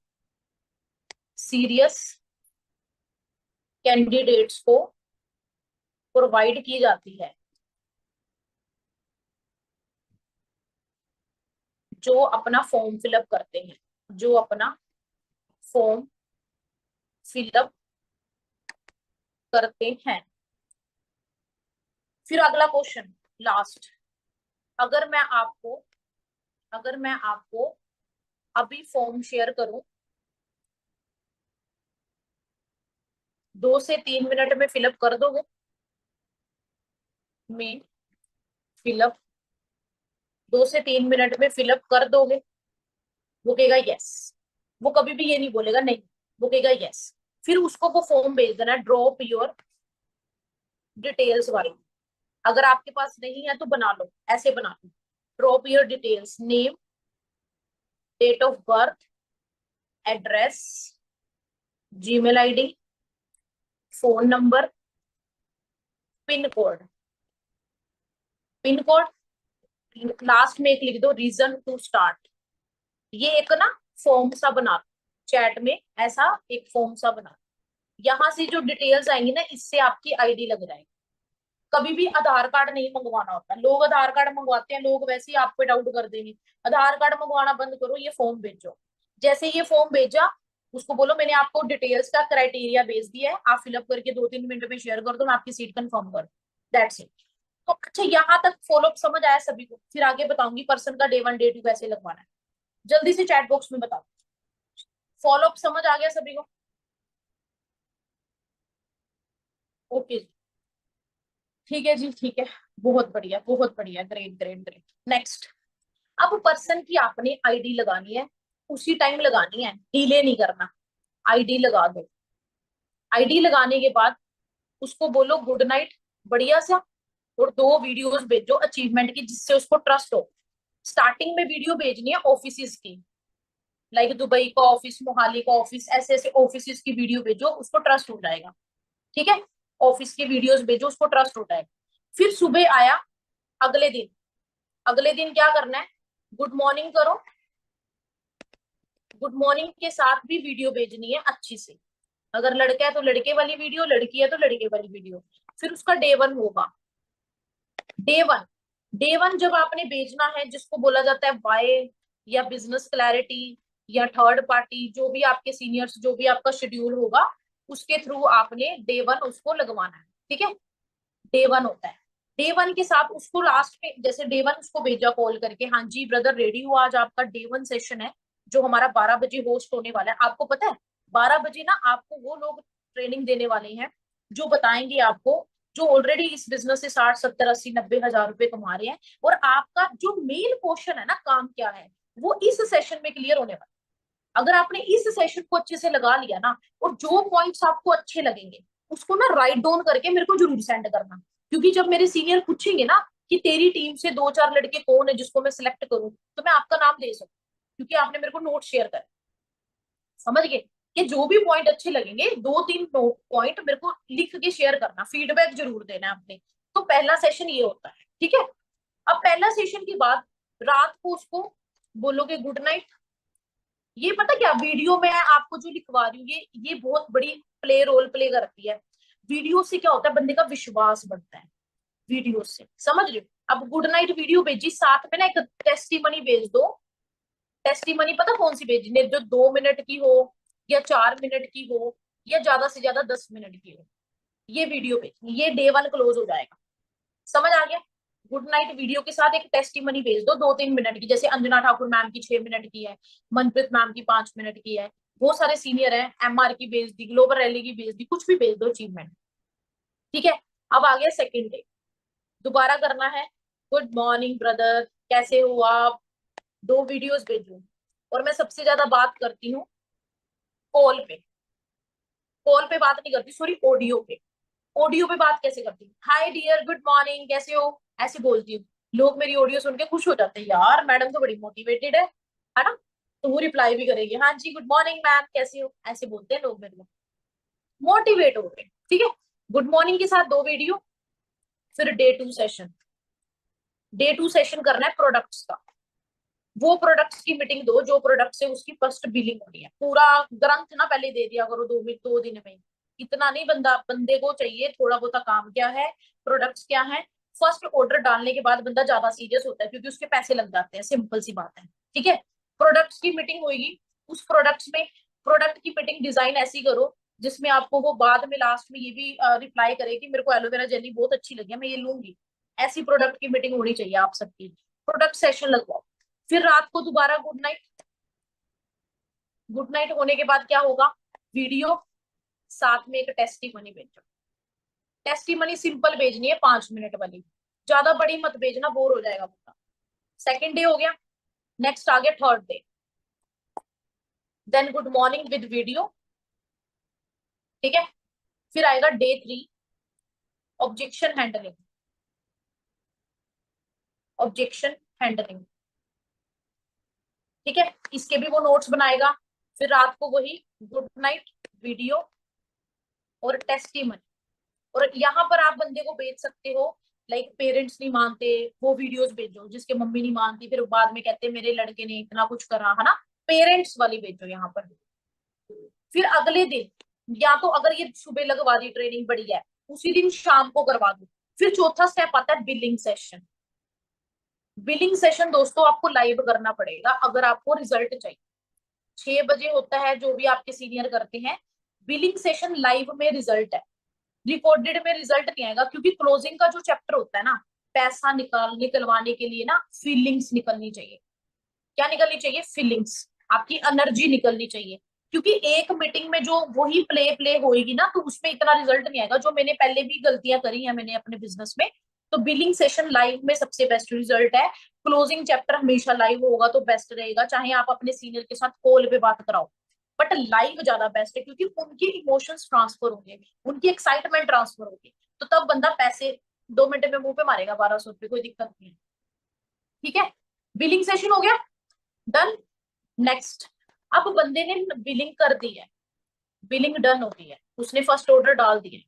सीरियस कैंडिडेट्स को प्रोवाइड की जाती है, जो अपना फॉर्म फिलअप करते हैं, जो अपना फॉर्म फिलअप करते हैं। फिर अगला क्वेश्चन, लास्ट। अगर मैं आपको अगर मैं आपको अभी फॉर्म शेयर करूं, 2 से 3 मिनट में फिलअप कर दोगे, में फिलअप 2 से 3 मिनट में फिलअप कर दोगे, वो कहेगा यस। वो कभी भी ये नहीं बोलेगा नहीं, वो कहेगा यस। फिर उसको वो फॉर्म भेज देना, ड्रॉप योर डिटेल्स वाली। अगर आपके पास नहीं है तो बना लो, ऐसे बना लो, drop your details, name, date of birth, address, Gmail ID, phone number, pin code, pin code, last में एक लिख दो, रीजन टू स्टार्ट। ये एक ना फॉर्म सा बना, चैट में ऐसा एक फॉर्म सा बना, यहाँ से जो डिटेल्स आएंगी ना, इससे आपकी आईडी लग जाएगी। कभी भी आधार कार्ड नहीं मंगवाना होता, लोग आधार कार्ड मंगवाते हैं, लोग वैसे ही आप पे डाउट कर देंगे। आधार कार्ड मंगवाना बंद करो, ये फॉर्म भेजो। जैसे ये फॉर्म भेजा, उसको बोलो मैंने आपको डिटेल्स का क्राइटेरिया भेज दिया है, आप फिलअप करके 2-3 मिनट में शेयर कर दो, मैं आपकी सीट कंफर्म कर, दैट्स इट। तो अच्छा यहाँ तक फॉलोअप समझ आया सभी को? फिर आगे बताऊंगी पर्सन का डे 1 डे 2 कैसे लगवाना है। जल्दी से चैट बॉक्स में बताओ, फॉलोअप समझ आ गया सभी को? ओके जी, ठीक है जी, ठीक है, बहुत बढ़िया, ग्रेट ग्रेट ग्रेट। नेक्स्ट, अब पर्सन की आपने आईडी लगानी है, उसी टाइम लगानी है, डिले नहीं करना। आईडी लगा दो। आईडी लगाने के बाद उसको बोलो गुड नाइट, बढ़िया सा, और 2 वीडियोस भेजो अचीवमेंट की जिससे उसको ट्रस्ट हो। स्टार्टिंग में वीडियो भेजनी है ऑफिस की, लाइक दुबई का ऑफिस, मोहाली का ऑफिस, ऐसे ऐसे ऑफिस की वीडियो भेजो, उसको ट्रस्ट हो जाएगा। ठीक है, ऑफिस की वीडियोस भेजो, उसको ट्रस्ट हो जाएगा। फिर सुबह आया, अगले दिन, अगले दिन क्या करना है, गुड मॉर्निंग करो। गुड मॉर्निंग के साथ भी वीडियो भेजनी है अच्छी से। अगर लड़का है तो लड़के वाली वीडियो, लड़की है तो लड़के वाली वीडियो। फिर उसका डे 1 होगा। डे 1, डे 1 जब आपने भेजना है, जिसको बोला जाता है वाई या बिजनेस क्लैरिटी या थर्ड पार्टी, जो भी आपके सीनियर्स, जो भी आपका शेड्यूल होगा, उसके थ्रू आपने डे 1 उसको लगवाना है। ठीक है, डे 1 होता है। डे 1 के साथ उसको लास्ट में, जैसे डे 1 उसको भेजा कॉल करके, हाँ जी ब्रदर रेडी हुआ, आज आपका डे 1 सेशन है जो हमारा 12 बजे होस्ट होने वाला है। आपको पता है 12 बजे ना आपको वो लोग ट्रेनिंग देने वाले हैं जो बताएंगे आपको, जो ऑलरेडी इस बिजनेस से 60, 70, 80, 90 हजार रुपए कमा रहे हैं, और आपका जो मेन पोर्शन है ना, काम क्या है, वो इस सेशन में क्लियर होने वाला है। अगर आपने इस सेशन को अच्छे से लगा लिया ना, और जो पॉइंट्स आपको अच्छे लगेंगे उसको ना राइट डाउन करके मेरे को जरूर सेंड करना, क्योंकि जब मेरे सीनियर पूछेंगे ना कि तेरी टीम से 2-4 लड़के कौन है जिसको मैं सिलेक्ट करूं, तो मैं आपका नाम दे सकूं, क्योंकि आपने मेरे को नोट शेयर कर, समझ गए? कि जो भी पॉइंट अच्छे लगेंगे, 2-3 पॉइंट मेरे को लिख के शेयर करना, फीडबैक जरूर देना आपने। तो पहला सेशन ये होता है। ठीक है, अब पहला सेशन के बाद रात को उसको बोलोगे गुड नाइट। ये पता क्या, वीडियो में आपको जो लिखवा रही हूँ, ये बहुत बड़ी रोल प्ले करती है। वीडियो से क्या होता है, बंदे का विश्वास बढ़ता है वीडियो से, समझ रहे हो? अब गुड नाइट वीडियो भेजी, साथ में ना एक टेस्टिमनी भेज दो। टेस्टिमनी पता कौन सी भेजनी है, जो 2 मिनट की हो या 4 मिनट की हो या ज्यादा से ज्यादा 10 मिनट की हो, ये वीडियो भेजनी, ये डे 1 क्लोज हो जाएगा। समझ आ गया? गुड नाइट वीडियो के साथ एक टेस्टिमनी भेज दो 2-3 मिनट की, जैसे अंजना ठाकुर मैम की 6 मिनट की है, मनप्रीत मैम की 5 मिनट की है, बहुत सारे सीनियर हैं, एमआर की भेज दी, ग्लोबल रैली की भेज दी, कुछ भी भेज दो अचीवमेंट। ठीक है, अब आ गया सेकेंड डे, दोबारा करना है, गुड मॉर्निंग ब्रदर, कैसे हो आप, 2 वीडियोस भेजू। और मैं सबसे ज्यादा बात करती हूँ कॉल पे, कॉल पे बात नहीं करती, सॉरी, ऑडियो पे। ऑडियो पे बात कैसे करती हूँ, हाय डियर गुड मॉर्निंग कैसे हो, ऐसे बोलती हूँ। लोग मेरी ऑडियो सुन के खुश हो जाते हैं, यार मैडम तो बड़ी मोटिवेटेड है ना? तो वो रिप्लाई भी करेगी, हाँ जी गुड मॉर्निंग मैम कैसे हो, ऐसे बोलते हैं लोग मेरे को, मोटिवेट हो गए। ठीक है, गुड मॉर्निंग के साथ 2 वीडियो। फिर डे 2 सेशन, डे 2 सेशन करना है प्रोडक्ट्स का। वो प्रोडक्ट्स की मीटिंग दो जो प्रोडक्ट से उसकी फर्स्ट बिलिंग होनी है, पूरा ग्रंथ ना पहले दे दिया करो 2 दिन में। इतना नहीं, बंदे को चाहिए थोड़ा बहुत काम क्या है, प्रोडक्ट्स क्या है। फर्स्ट ऑर्डर डालने के बाद बंदा ज्यादा सीरियस होता है क्योंकि उसके पैसे लग जाते हैं, सिंपल सी बात है। ठीक है, प्रोडक्ट्स की मीटिंग होगी, उस प्रोडक्ट्स में, प्रोडक्ट की मीटिंग डिजाइन ऐसी करो जिसमें आपको वो बाद में लास्ट में ये भी रिप्लाई करे कि मेरे को एलोवेरा जेली बहुत अच्छी लगी है, मैं ये लूंगी। ऐसी प्रोडक्ट की मीटिंग होनी चाहिए आप सबकी। प्रोडक्ट सेशन लगवाओ। फिर रात को दोबारा गुड नाइट। गुड नाइट होने के बाद क्या होगा, वीडियो, साथ में एक टेस्टिमनी भेजो। टेस्टिमनी सिंपल भेजनी है, 5 मिनट वाली, ज्यादा बड़ी मत भेजना, बोर हो जाएगा पूरा। सेकेंड डे हो गया, नेक्स्ट आ गया third day, then good morning with video. ठीक है, फिर आएगा day 3, objection handling. Objection handling, ठीक है, इसके भी वो नोट्स बनाएगा। फिर रात को वही गुड नाइट वीडियो और टेस्टिमनी। और यहाँ पर आप बंदे को भेज सकते हो, लाइक पेरेंट्स नहीं मानते, वो वीडियोस भेजो जिसके मम्मी नहीं मानती, फिर बाद में कहते मेरे लड़के ने इतना कुछ करा है ना, पेरेंट्स वाली भेजो यहाँ पर। फिर अगले दिन, या तो अगर ये सुबह लगवा दी ट्रेनिंग बढ़िया है, उसी दिन शाम को करवा दो। फिर चौथा स्टेप आता है बिलिंग सेशन। बिलिंग सेशन दोस्तों आपको लाइव करना पड़ेगा अगर आपको रिजल्ट चाहिए। 6 बजे होता है, जो भी आपके सीनियर करते हैं। बिलिंग सेशन लाइव में रिजल्ट है, रिकॉर्डेड में रिजल्ट नहीं आएगा, क्योंकि क्लोजिंग का जो चैप्टर होता है ना, पैसा निकलवाने के लिए ना फीलिंग्स निकलनी चाहिए। क्या निकलनी चाहिए? फीलिंग्स, आपकी एनर्जी निकलनी चाहिए। क्योंकि एक मीटिंग में जो वही प्ले प्ले होएगी ना, तो उसमें इतना रिजल्ट नहीं आएगा। जो मैंने पहले भी गलतियां करी है मैंने अपने बिजनेस में। तो बिलिंग सेशन लाइव में सबसे बेस्ट रिजल्ट है। क्लोजिंग चैप्टर हमेशा लाइव होगा तो बेस्ट रहेगा, चाहे आप अपने सीनियर के साथ कॉल पे बात कराओ, बट लाइव ज्यादा बेस्ट है, क्योंकि उनके इमोशंस ट्रांसफर होंगे, उनकी एक्साइटमेंट ट्रांसफर होगी। तो तब बंदा पैसे 2 मिनट में मुंह पे मारेगा, 1200 रुपये, कोई दिक्कत नहीं है। ठीक है, बिलिंग सेशन हो गया, डन। नेक्स्ट, अब बंदे ने बिलिंग कर दी है, बिलिंग डन हो गई है, उसने फर्स्ट ऑर्डर डाल दिए।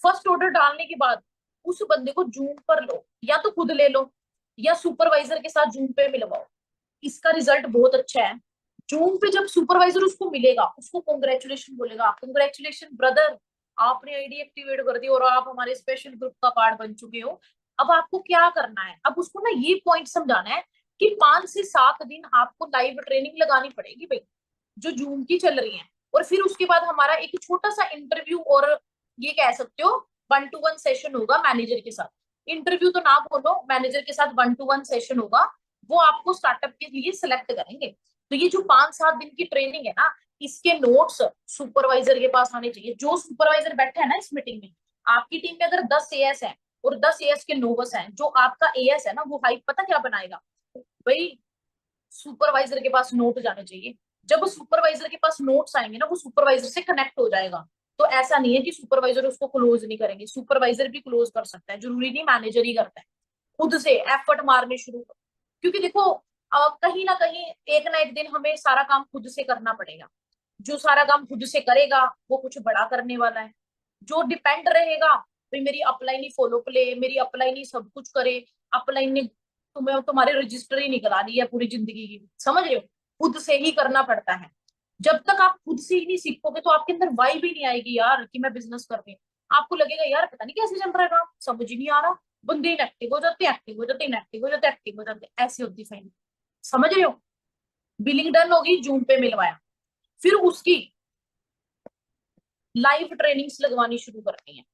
फर्स्ट ऑर्डर डालने के बाद उस बंदे को जूम पर लो, या तो खुद ले लो या सुपरवाइजर के साथ जूम पे मिलवाओ। इसका रिजल्ट बहुत अच्छा है। जूम पे जब सुपरवाइजर उसको मिलेगा, उसको कॉन्ग्रेचुलेशन बोलेगा, कॉन्ग्रेचुलेशन ब्रदर, आपने आईडी एक्टिवेट कर दी और आप हमारे स्पेशल ग्रुप का पार्ट बन चुके हो। अब आपको क्या करना है, अब उसको ना ये पॉइंट समझाना है कि 5 से 7 दिन आपको लाइव ट्रेनिंग लगानी पड़ेगी भाई, जो जूम की चल रही है। और फिर उसके बाद हमारा एक छोटा सा इंटरव्यू, और ये कह सकते हो 1 to 1 सेशन होगा मैनेजर के साथ। इंटरव्यू तो ना बोलो, मैनेजर के साथ 1 to 1 सेशन होगा। वो आपको स्टार्टअप के लिए सिलेक्ट करेंगे। तो ये जो 5-7 दिन की ट्रेनिंग है ना, इसके नोट्स सुपरवाइजर के पास आने चाहिए। जो सुपरवाइजर बैठे हैं ना इस मीटिंग में, आपकी टीम में अगर 10 एएस है और 10 एएस के नोवस हैं, जो आपका एएस है ना, वो हाइप पता क्या बनाएगा भाई, सुपरवाइजर के पास नोट जाने चाहिए। जब सुपरवाइजर के पास नोट्स आएंगे ना, वो सुपरवाइजर से कनेक्ट हो जाएगा। तो ऐसा नहीं है कि सुपरवाइजर उसको क्लोज नहीं करेंगे, सुपरवाइजर भी क्लोज कर सकता है, जरूरी नहीं मैनेजर ही करता है। खुद से एफर्ट मारने शुरू करो, क्योंकि देखो कहीं ना एक दिन हमें सारा काम खुद से करना पड़ेगा। जो सारा काम खुद से करेगा वो कुछ बड़ा करने वाला है। जो डिपेंड रहेगा, भाई मेरी अपलाइन ही फॉलो प्ले, मेरी अपलाइन ही सब कुछ करे, अपलाइन ने तुम्हें तुम्हारे रजिस्टर ही निकला दी है पूरी जिंदगी की, समझ रहे हो? खुद से ही करना पड़ता है। जब तक आप खुद से ही नहीं सीखोगे तो आपके अंदर वाई भी नहीं आएगी यार कि मैं बिजनेस कर रही हूँ। आपको लगेगा यार पता नहीं कैसे चल रहा है काम, समझ ही नहीं आ रहा। बंदे इनएक्टिव हो जाते, एक्टिव हो जाते, इनएक्टिव हो जाते, एक्टिव हो जाते, ऐसी होती फाइनल। समझ रहे हो? बिलिंग डन होगी, जूम पे मिलवाया, फिर उसकी लाइव ट्रेनिंग्स लगवानी शुरू करनी है।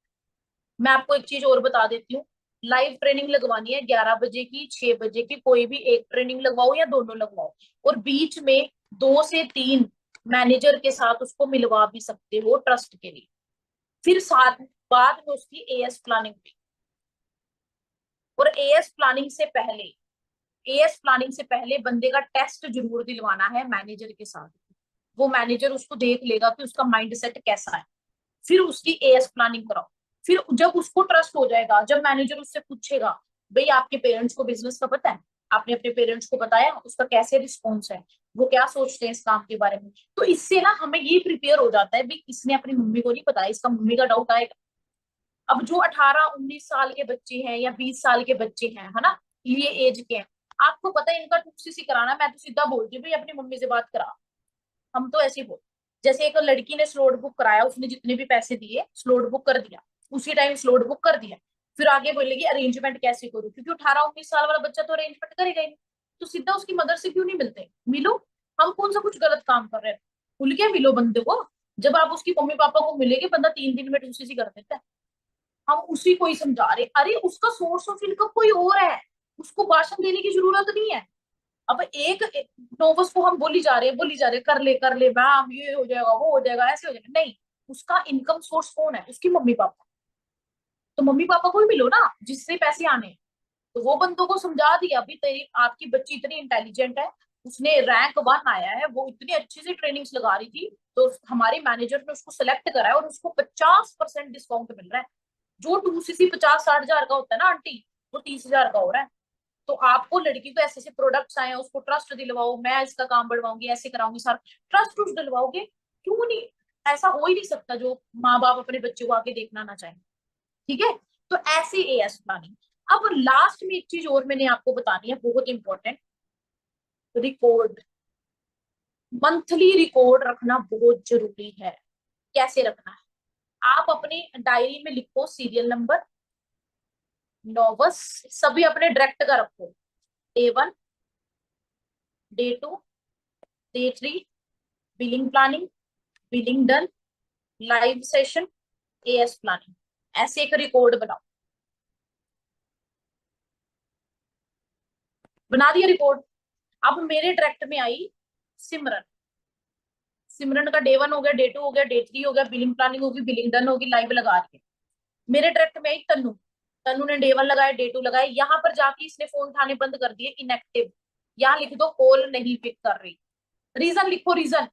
मैं आपको एक चीज और बता देती हूँ, लाइव ट्रेनिंग लगवानी है 11 बजे की, 6 बजे की, कोई भी एक ट्रेनिंग लगवाओ या दोनों लगवाओ। और बीच में 2 से 3 मैनेजर के साथ उसको मिलवा भी सकते हो ट्रस्ट के लिए। फिर साथ बाद में उसकी एएस प्लानिंग भी। और एएस प्लानिंग से पहले बंदे का टेस्ट जरूर दिलवाना है मैनेजर के साथ। वो मैनेजर उसको देख लेगा कि उसका माइंड सेट कैसा है। फिर उसकी एएस प्लानिंग कराओ। फिर जब उसको ट्रस्ट हो जाएगा, जब मैनेजर उससे पूछेगा भाई आपके पेरेंट्स को बिजनेस का पता है, आपने अपने पेरेंट्स को बताया, उसका कैसे रिस्पॉन्स है, वो क्या सोचते हैं इस काम के बारे में, तो इससे ना हमें ये प्रिपेयर हो जाता है भाई इसने अपनी मम्मी को नहीं बताया, इसका मम्मी का डाउट आएगा। अब जो 18-19 साल के बच्चे हैं या 20 साल के बच्चे हैं, है ना, ये एज के हैं, आपको पता है इनका टूसीसी कराना, मैं तो सीधा बोलती हूँ भाई अपनी मम्मी से बात करा। हम तो ऐसे ही बोल, जैसे एक लड़की ने स्लॉट बुक कराया, उसने जितने भी पैसे दिए स्लॉट बुक कर दिया, उसी टाइम स्लॉट बुक कर दिया। फिर आगे बोलेगी अरेंजमेंट कैसे करूँ, क्योंकि 18-19 साल वाला बच्चा तो अरेंजमेंट करेगा ही नहीं। तो सीधा उसकी मदर से क्यों नहीं मिलते, मिलो। हम कौन सा कुछ गलत काम कर रहे हैं, खुल के मिलो बंदे को। जब आप उसकी मम्मी पापा को मिलेंगे, बंदा 3 दिन में टूसीसी कर देता है। हम उसी को ही समझा रहे, अरे उसका सोर्स ऑफ इनकम कोई और है, उसको भाषण देने की जरूरत नहीं है। अब एक नोवस को हम बोली जा रहे कर ले मैम, ये हो जाएगा, वो हो जाएगा, ऐसे हो जाएगा, नहीं। उसका इनकम सोर्स कौन है? उसकी मम्मी पापा। तो मम्मी पापा को ही मिलो ना जिससे पैसे आने हैं। तो वो बंदों को समझा दिया अभी तेरी आपकी बच्ची इतनी इंटेलिजेंट है, उसने रैंक 1 आया है, वो इतनी अच्छी से ट्रेनिंग्स लगा रही थी, तो हमारे मैनेजर ने उसको सेलेक्ट करा है और उसको 50% डिस्काउंट मिल रहा है। जो 2 सीसी 50-60 हजार का होता है ना आंटी, वो 30 हजार का हो रहा है। तो आपको लड़की को ऐसे ऐसे प्रोडक्ट्स आए हैं, उसको ट्रस्ट दिलवाओ, मैं इसका काम बढ़वाऊंगी, ऐसे कराऊंगी, सारा ट्रस्ट उस दिलवाओगे। क्यों नहीं? ऐसा हो ही नहीं सकता जो माँ बाप अपने बच्चे को आगे देखना ना चाहे। ठीक है, तो ऐसे एएस प्लानिंग। अब लास्ट में एक चीज और मैंने आपको बतानी है, बहुत इंपॉर्टेंट, रिकॉर्ड। मंथली रिकॉर्ड रखना बहुत जरूरी है। कैसे रखना है? आप अपनी डायरी में लिखो सीरियल नंबर, नोवस, सभी अपने डायरेक्ट का रखो, day 1, day 2, day 3, billing planning, billing done, live session, as planning, ऐसे एक रिकॉर्ड बनाओ। बना दिया रिकॉर्ड। अब मेरे डायरेक्ट में आई सिमरन। सिमरन का डे 1 हो गया, डे 2 हो गया, डे 3 हो गया, बिलिंग प्लानिंग होगी, बिलिंग डन होगी, लाइव लगा रही है। मेरे डायरेक्ट में आई तनु। तनु ने डे 1 लगाया, डे 2 लगाया, यहाँ पर जाके इसने फोन उठाने बंद कर दिए, इनएक्टिव। यहाँ लिख दो कॉल नहीं पिक कर रही। रीजन लिखो, रीजन।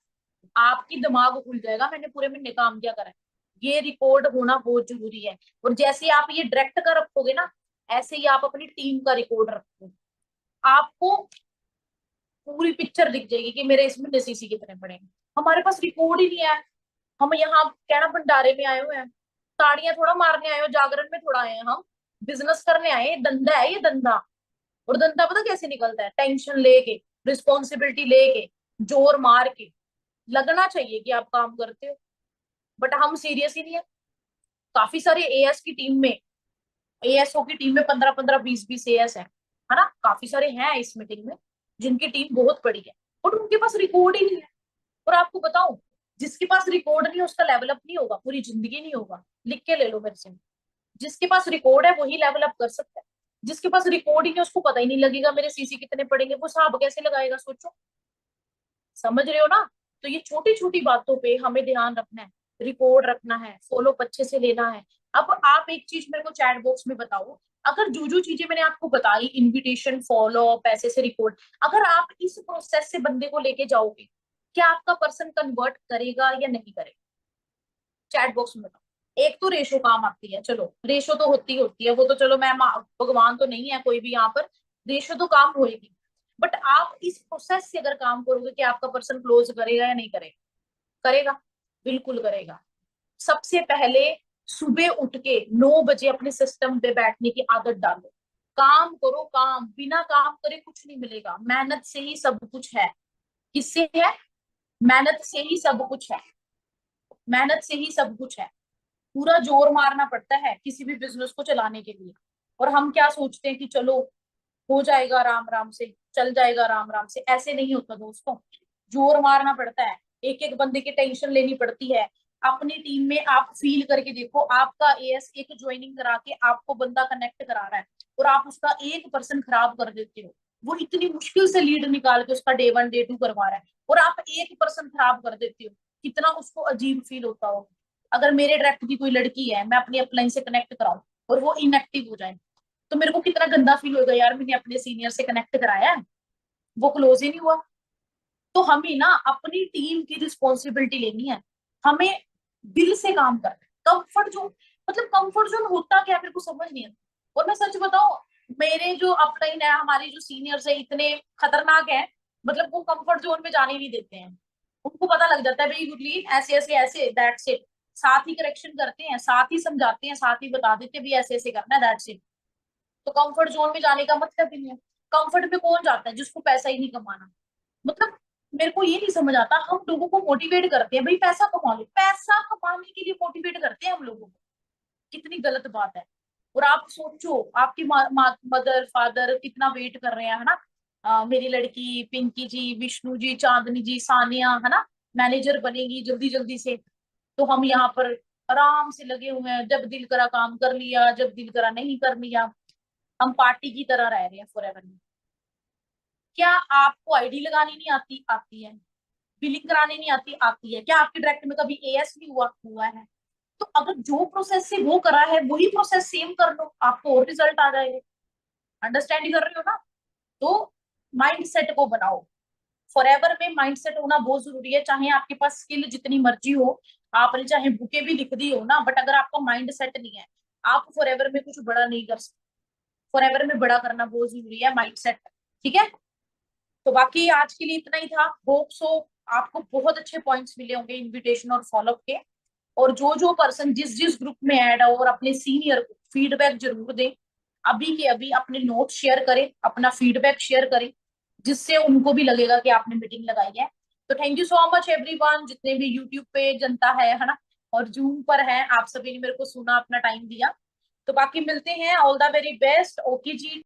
आपकी दिमाग खुल जाएगा, मैंने पूरे महीने काम क्या करा है। ये रिकॉर्ड होना बहुत जरूरी है। और जैसे आप ये डायरेक्ट का रखोगे ना, ऐसे ही आप अपनी टीम का रिकॉर्ड रखोगे, आपको पूरी पिक्चर दिख जाएगी कि मेरे इसमें सीसी कितने पड़े हैं। हमारे पास रिकॉर्ड ही नहीं है। हम यहाँ कहना भंडारे में आए हुए हैं, ताड़ियां थोड़ा मारने आए हो, जागरण में थोड़ा आए हैं हम, बिजनेस करने आए। ये धंधा है, ये धंधा। और धंधा पता कैसे निकलता है? टेंशन लेके, रिस्पॉन्सिबिलिटी लेके, जोर मार के। लगना चाहिए कि आप काम करते हो, बट हम सीरियस ही नहीं है। काफी सारे एएस की टीम में, एएसओ की टीम में 15-15, 20-20 एएस है ना? काफी सारे हैं इस मीटिंग में जिनकी टीम बहुत बड़ी है, बट उनके पास रिकॉर्ड ही नहीं है। और आपको बताऊं, जिसके पास रिकॉर्ड नहीं है उसका लेवल अप नहीं होगा, पूरी जिंदगी नहीं होगा। लिख के ले लो मेरे से। जिसके पास रिकॉर्ड है वही लेवल अप कर सकता है। जिसके पास रिकॉर्ड ही नहीं, उसको पता ही नहीं लगेगा मेरे सीसी कितने पड़ेंगे, वो हिसाब कैसे लगाएगा? सोचो। समझ रहे हो ना? तो ये छोटी छोटी बातों पे हमें ध्यान रखना है, रिकॉर्ड रखना है, फॉलो अच्छे से लेना है। अब आप एक चीज मेरे को चैट बॉक्स में बताओ, अगर जो जो चीजें मैंने आपको बताई, इनविटेशन, फॉलो अप, पैसे से रिकॉर्ड, अगर आप इस प्रोसेस से बंदे को लेके जाओगे, क्या आपका पर्सन कन्वर्ट करेगा या नहीं करेगा? चैट बॉक्स में बताओ। एक तो रेशो काम आती है, चलो रेशो तो होती है, वो तो चलो मैं भगवान तो नहीं है कोई भी यहाँ पर, रेशो तो काम होएगी। बट आप इस प्रोसेस से अगर काम करोगे कि आपका पर्सन क्लोज करेगा या नहीं करेगा? करेगा, बिल्कुल करेगा। सबसे पहले सुबह उठ के 9 बजे अपने सिस्टम पे बैठने की आदत डालो। काम करो, काम बिना काम करे कुछ नहीं मिलेगा। मेहनत से ही सब कुछ है। किससे है? मेहनत से ही सब कुछ है। मेहनत से ही सब कुछ है। पूरा जोर मारना पड़ता है किसी भी बिजनेस को चलाने के लिए। और हम क्या सोचते हैं कि चलो हो जाएगा आराम आराम से, चल जाएगा आराम आराम से। ऐसे नहीं होता दोस्तों, जोर मारना पड़ता है, एक एक बंदे की टेंशन लेनी पड़ती है। अपनी टीम में आप फील करके देखो, आपका एएस एक ज्वाइनिंग करा के आपको बंदा कनेक्ट करा रहा है और आप उसका एक पर्सन खराब कर देते हो। वो इतनी मुश्किल से लीड निकाल के उसका डे 1 डे 2 करवा रहा है और आप एक पर्सन खराब कर देते हो। कितना उसको अजीब फील होता हो। अगर मेरे डायरेक्ट की कोई लड़की है, मैं अपनी अपलाइन से कनेक्ट कराऊं और वो इनएक्टिव हो जाए, तो मेरे को कितना गंदा फील होगा यार, मैंने अपने सीनियर से कनेक्ट कराया है, वो क्लोज ही नहीं हुआ। तो हमें ना अपनी टीम की रिस्पॉन्सिबिलिटी लेनी है। हमें दिल से काम करना है। कंफर्ट जोन, मतलब कंफर्ट जोन होता क्या मेरे को समझ नहीं आता। और मैं सच बताऊं, मेरे जो अपलाइन है, हमारे जो सीनियर्स है, इतने खतरनाक है, मतलब वो कंफर्ट जोन में जाने नहीं देते हैं। उनको पता लग जाता है भाई गुरलीन ऐसे ऐसे ऐसे, दैट्स इट। साथ ही करेक्शन करते हैं, साथ ही समझाते हैं, साथ ही बता देते हैं भी ऐसे ऐसे करना है, दैट्स इट। तो कंफर्ट जोन में जाने का मतलब ही नहीं है। कंफर्ट में कौन जाता है? जिसको पैसा ही नहीं कमाना। मतलब मेरे को ये नहीं समझ आता, हम लोगों को मोटिवेट करते हैं भाई पैसा कमा लो, पैसा कमाने के लिए मोटिवेट करते हैं हम लोगों को। कितनी गलत बात है। और आप सोचो, आपकी मदर फादर कितना वेट कर रहे हैं, है ना? मेरी लड़की पिंकी जी, विष्णु जी, चांदनी जी, सानिया, है ना, मैनेजर बनेगी जल्दी जल्दी से। तो हम यहाँ पर आराम से लगे हुए हैं, जब दिल करा काम कर लिया, जब दिल करा नहीं कर लिया। हम पार्टी की तरह रह रहे हैं फॉरएवर में। क्या आपको आईडी लगानी नहीं आती? आती है। बिलिंग करानी नहीं आती? आती है। क्या आपके डायरेक्ट में कभी एएस नहीं हुआ? हुआ है। तो अगर जो प्रोसेस से वो करा है वही प्रोसेस सेम कर लो, आपको और रिजल्ट आ जाएगा। अंडरस्टैंड कर रहे हो ना? तो माइंड सेट को बनाओ। फॉरएवर में माइंड सेट होना बहुत जरूरी है। चाहे आपके पास स्किल जितनी मर्जी हो, आपने चाहे बुके भी लिख दी हो ना, बट अगर आपका माइंड सेट नहीं है, आप फॉरएवर में कुछ बड़ा नहीं कर सकते। फॉरएवर में बड़ा करना बहुत जरूरी है, माइंड सेट। ठीक है? तो बाकी आज के लिए इतना ही था। होप सो आपको बहुत अच्छे पॉइंट्स मिले होंगे इनविटेशन और फॉलोअप के। और जो जो पर्सन जिस जिस ग्रुप में ऐड है, और अपने सीनियर को फीडबैक जरूर दें। अभी के अभी अपने नोट शेयर करें, अपना फीडबैक शेयर करें, जिससे उनको भी लगेगा कि आपने मीटिंग लगाई है। तो thank you so much everyone, जितने भी यूट्यूब पे जनता है ना, और जूम पर है, आप सभी ने मेरे को सुना, अपना टाइम दिया। तो बाकी मिलते हैं। All the very best. Okay ji.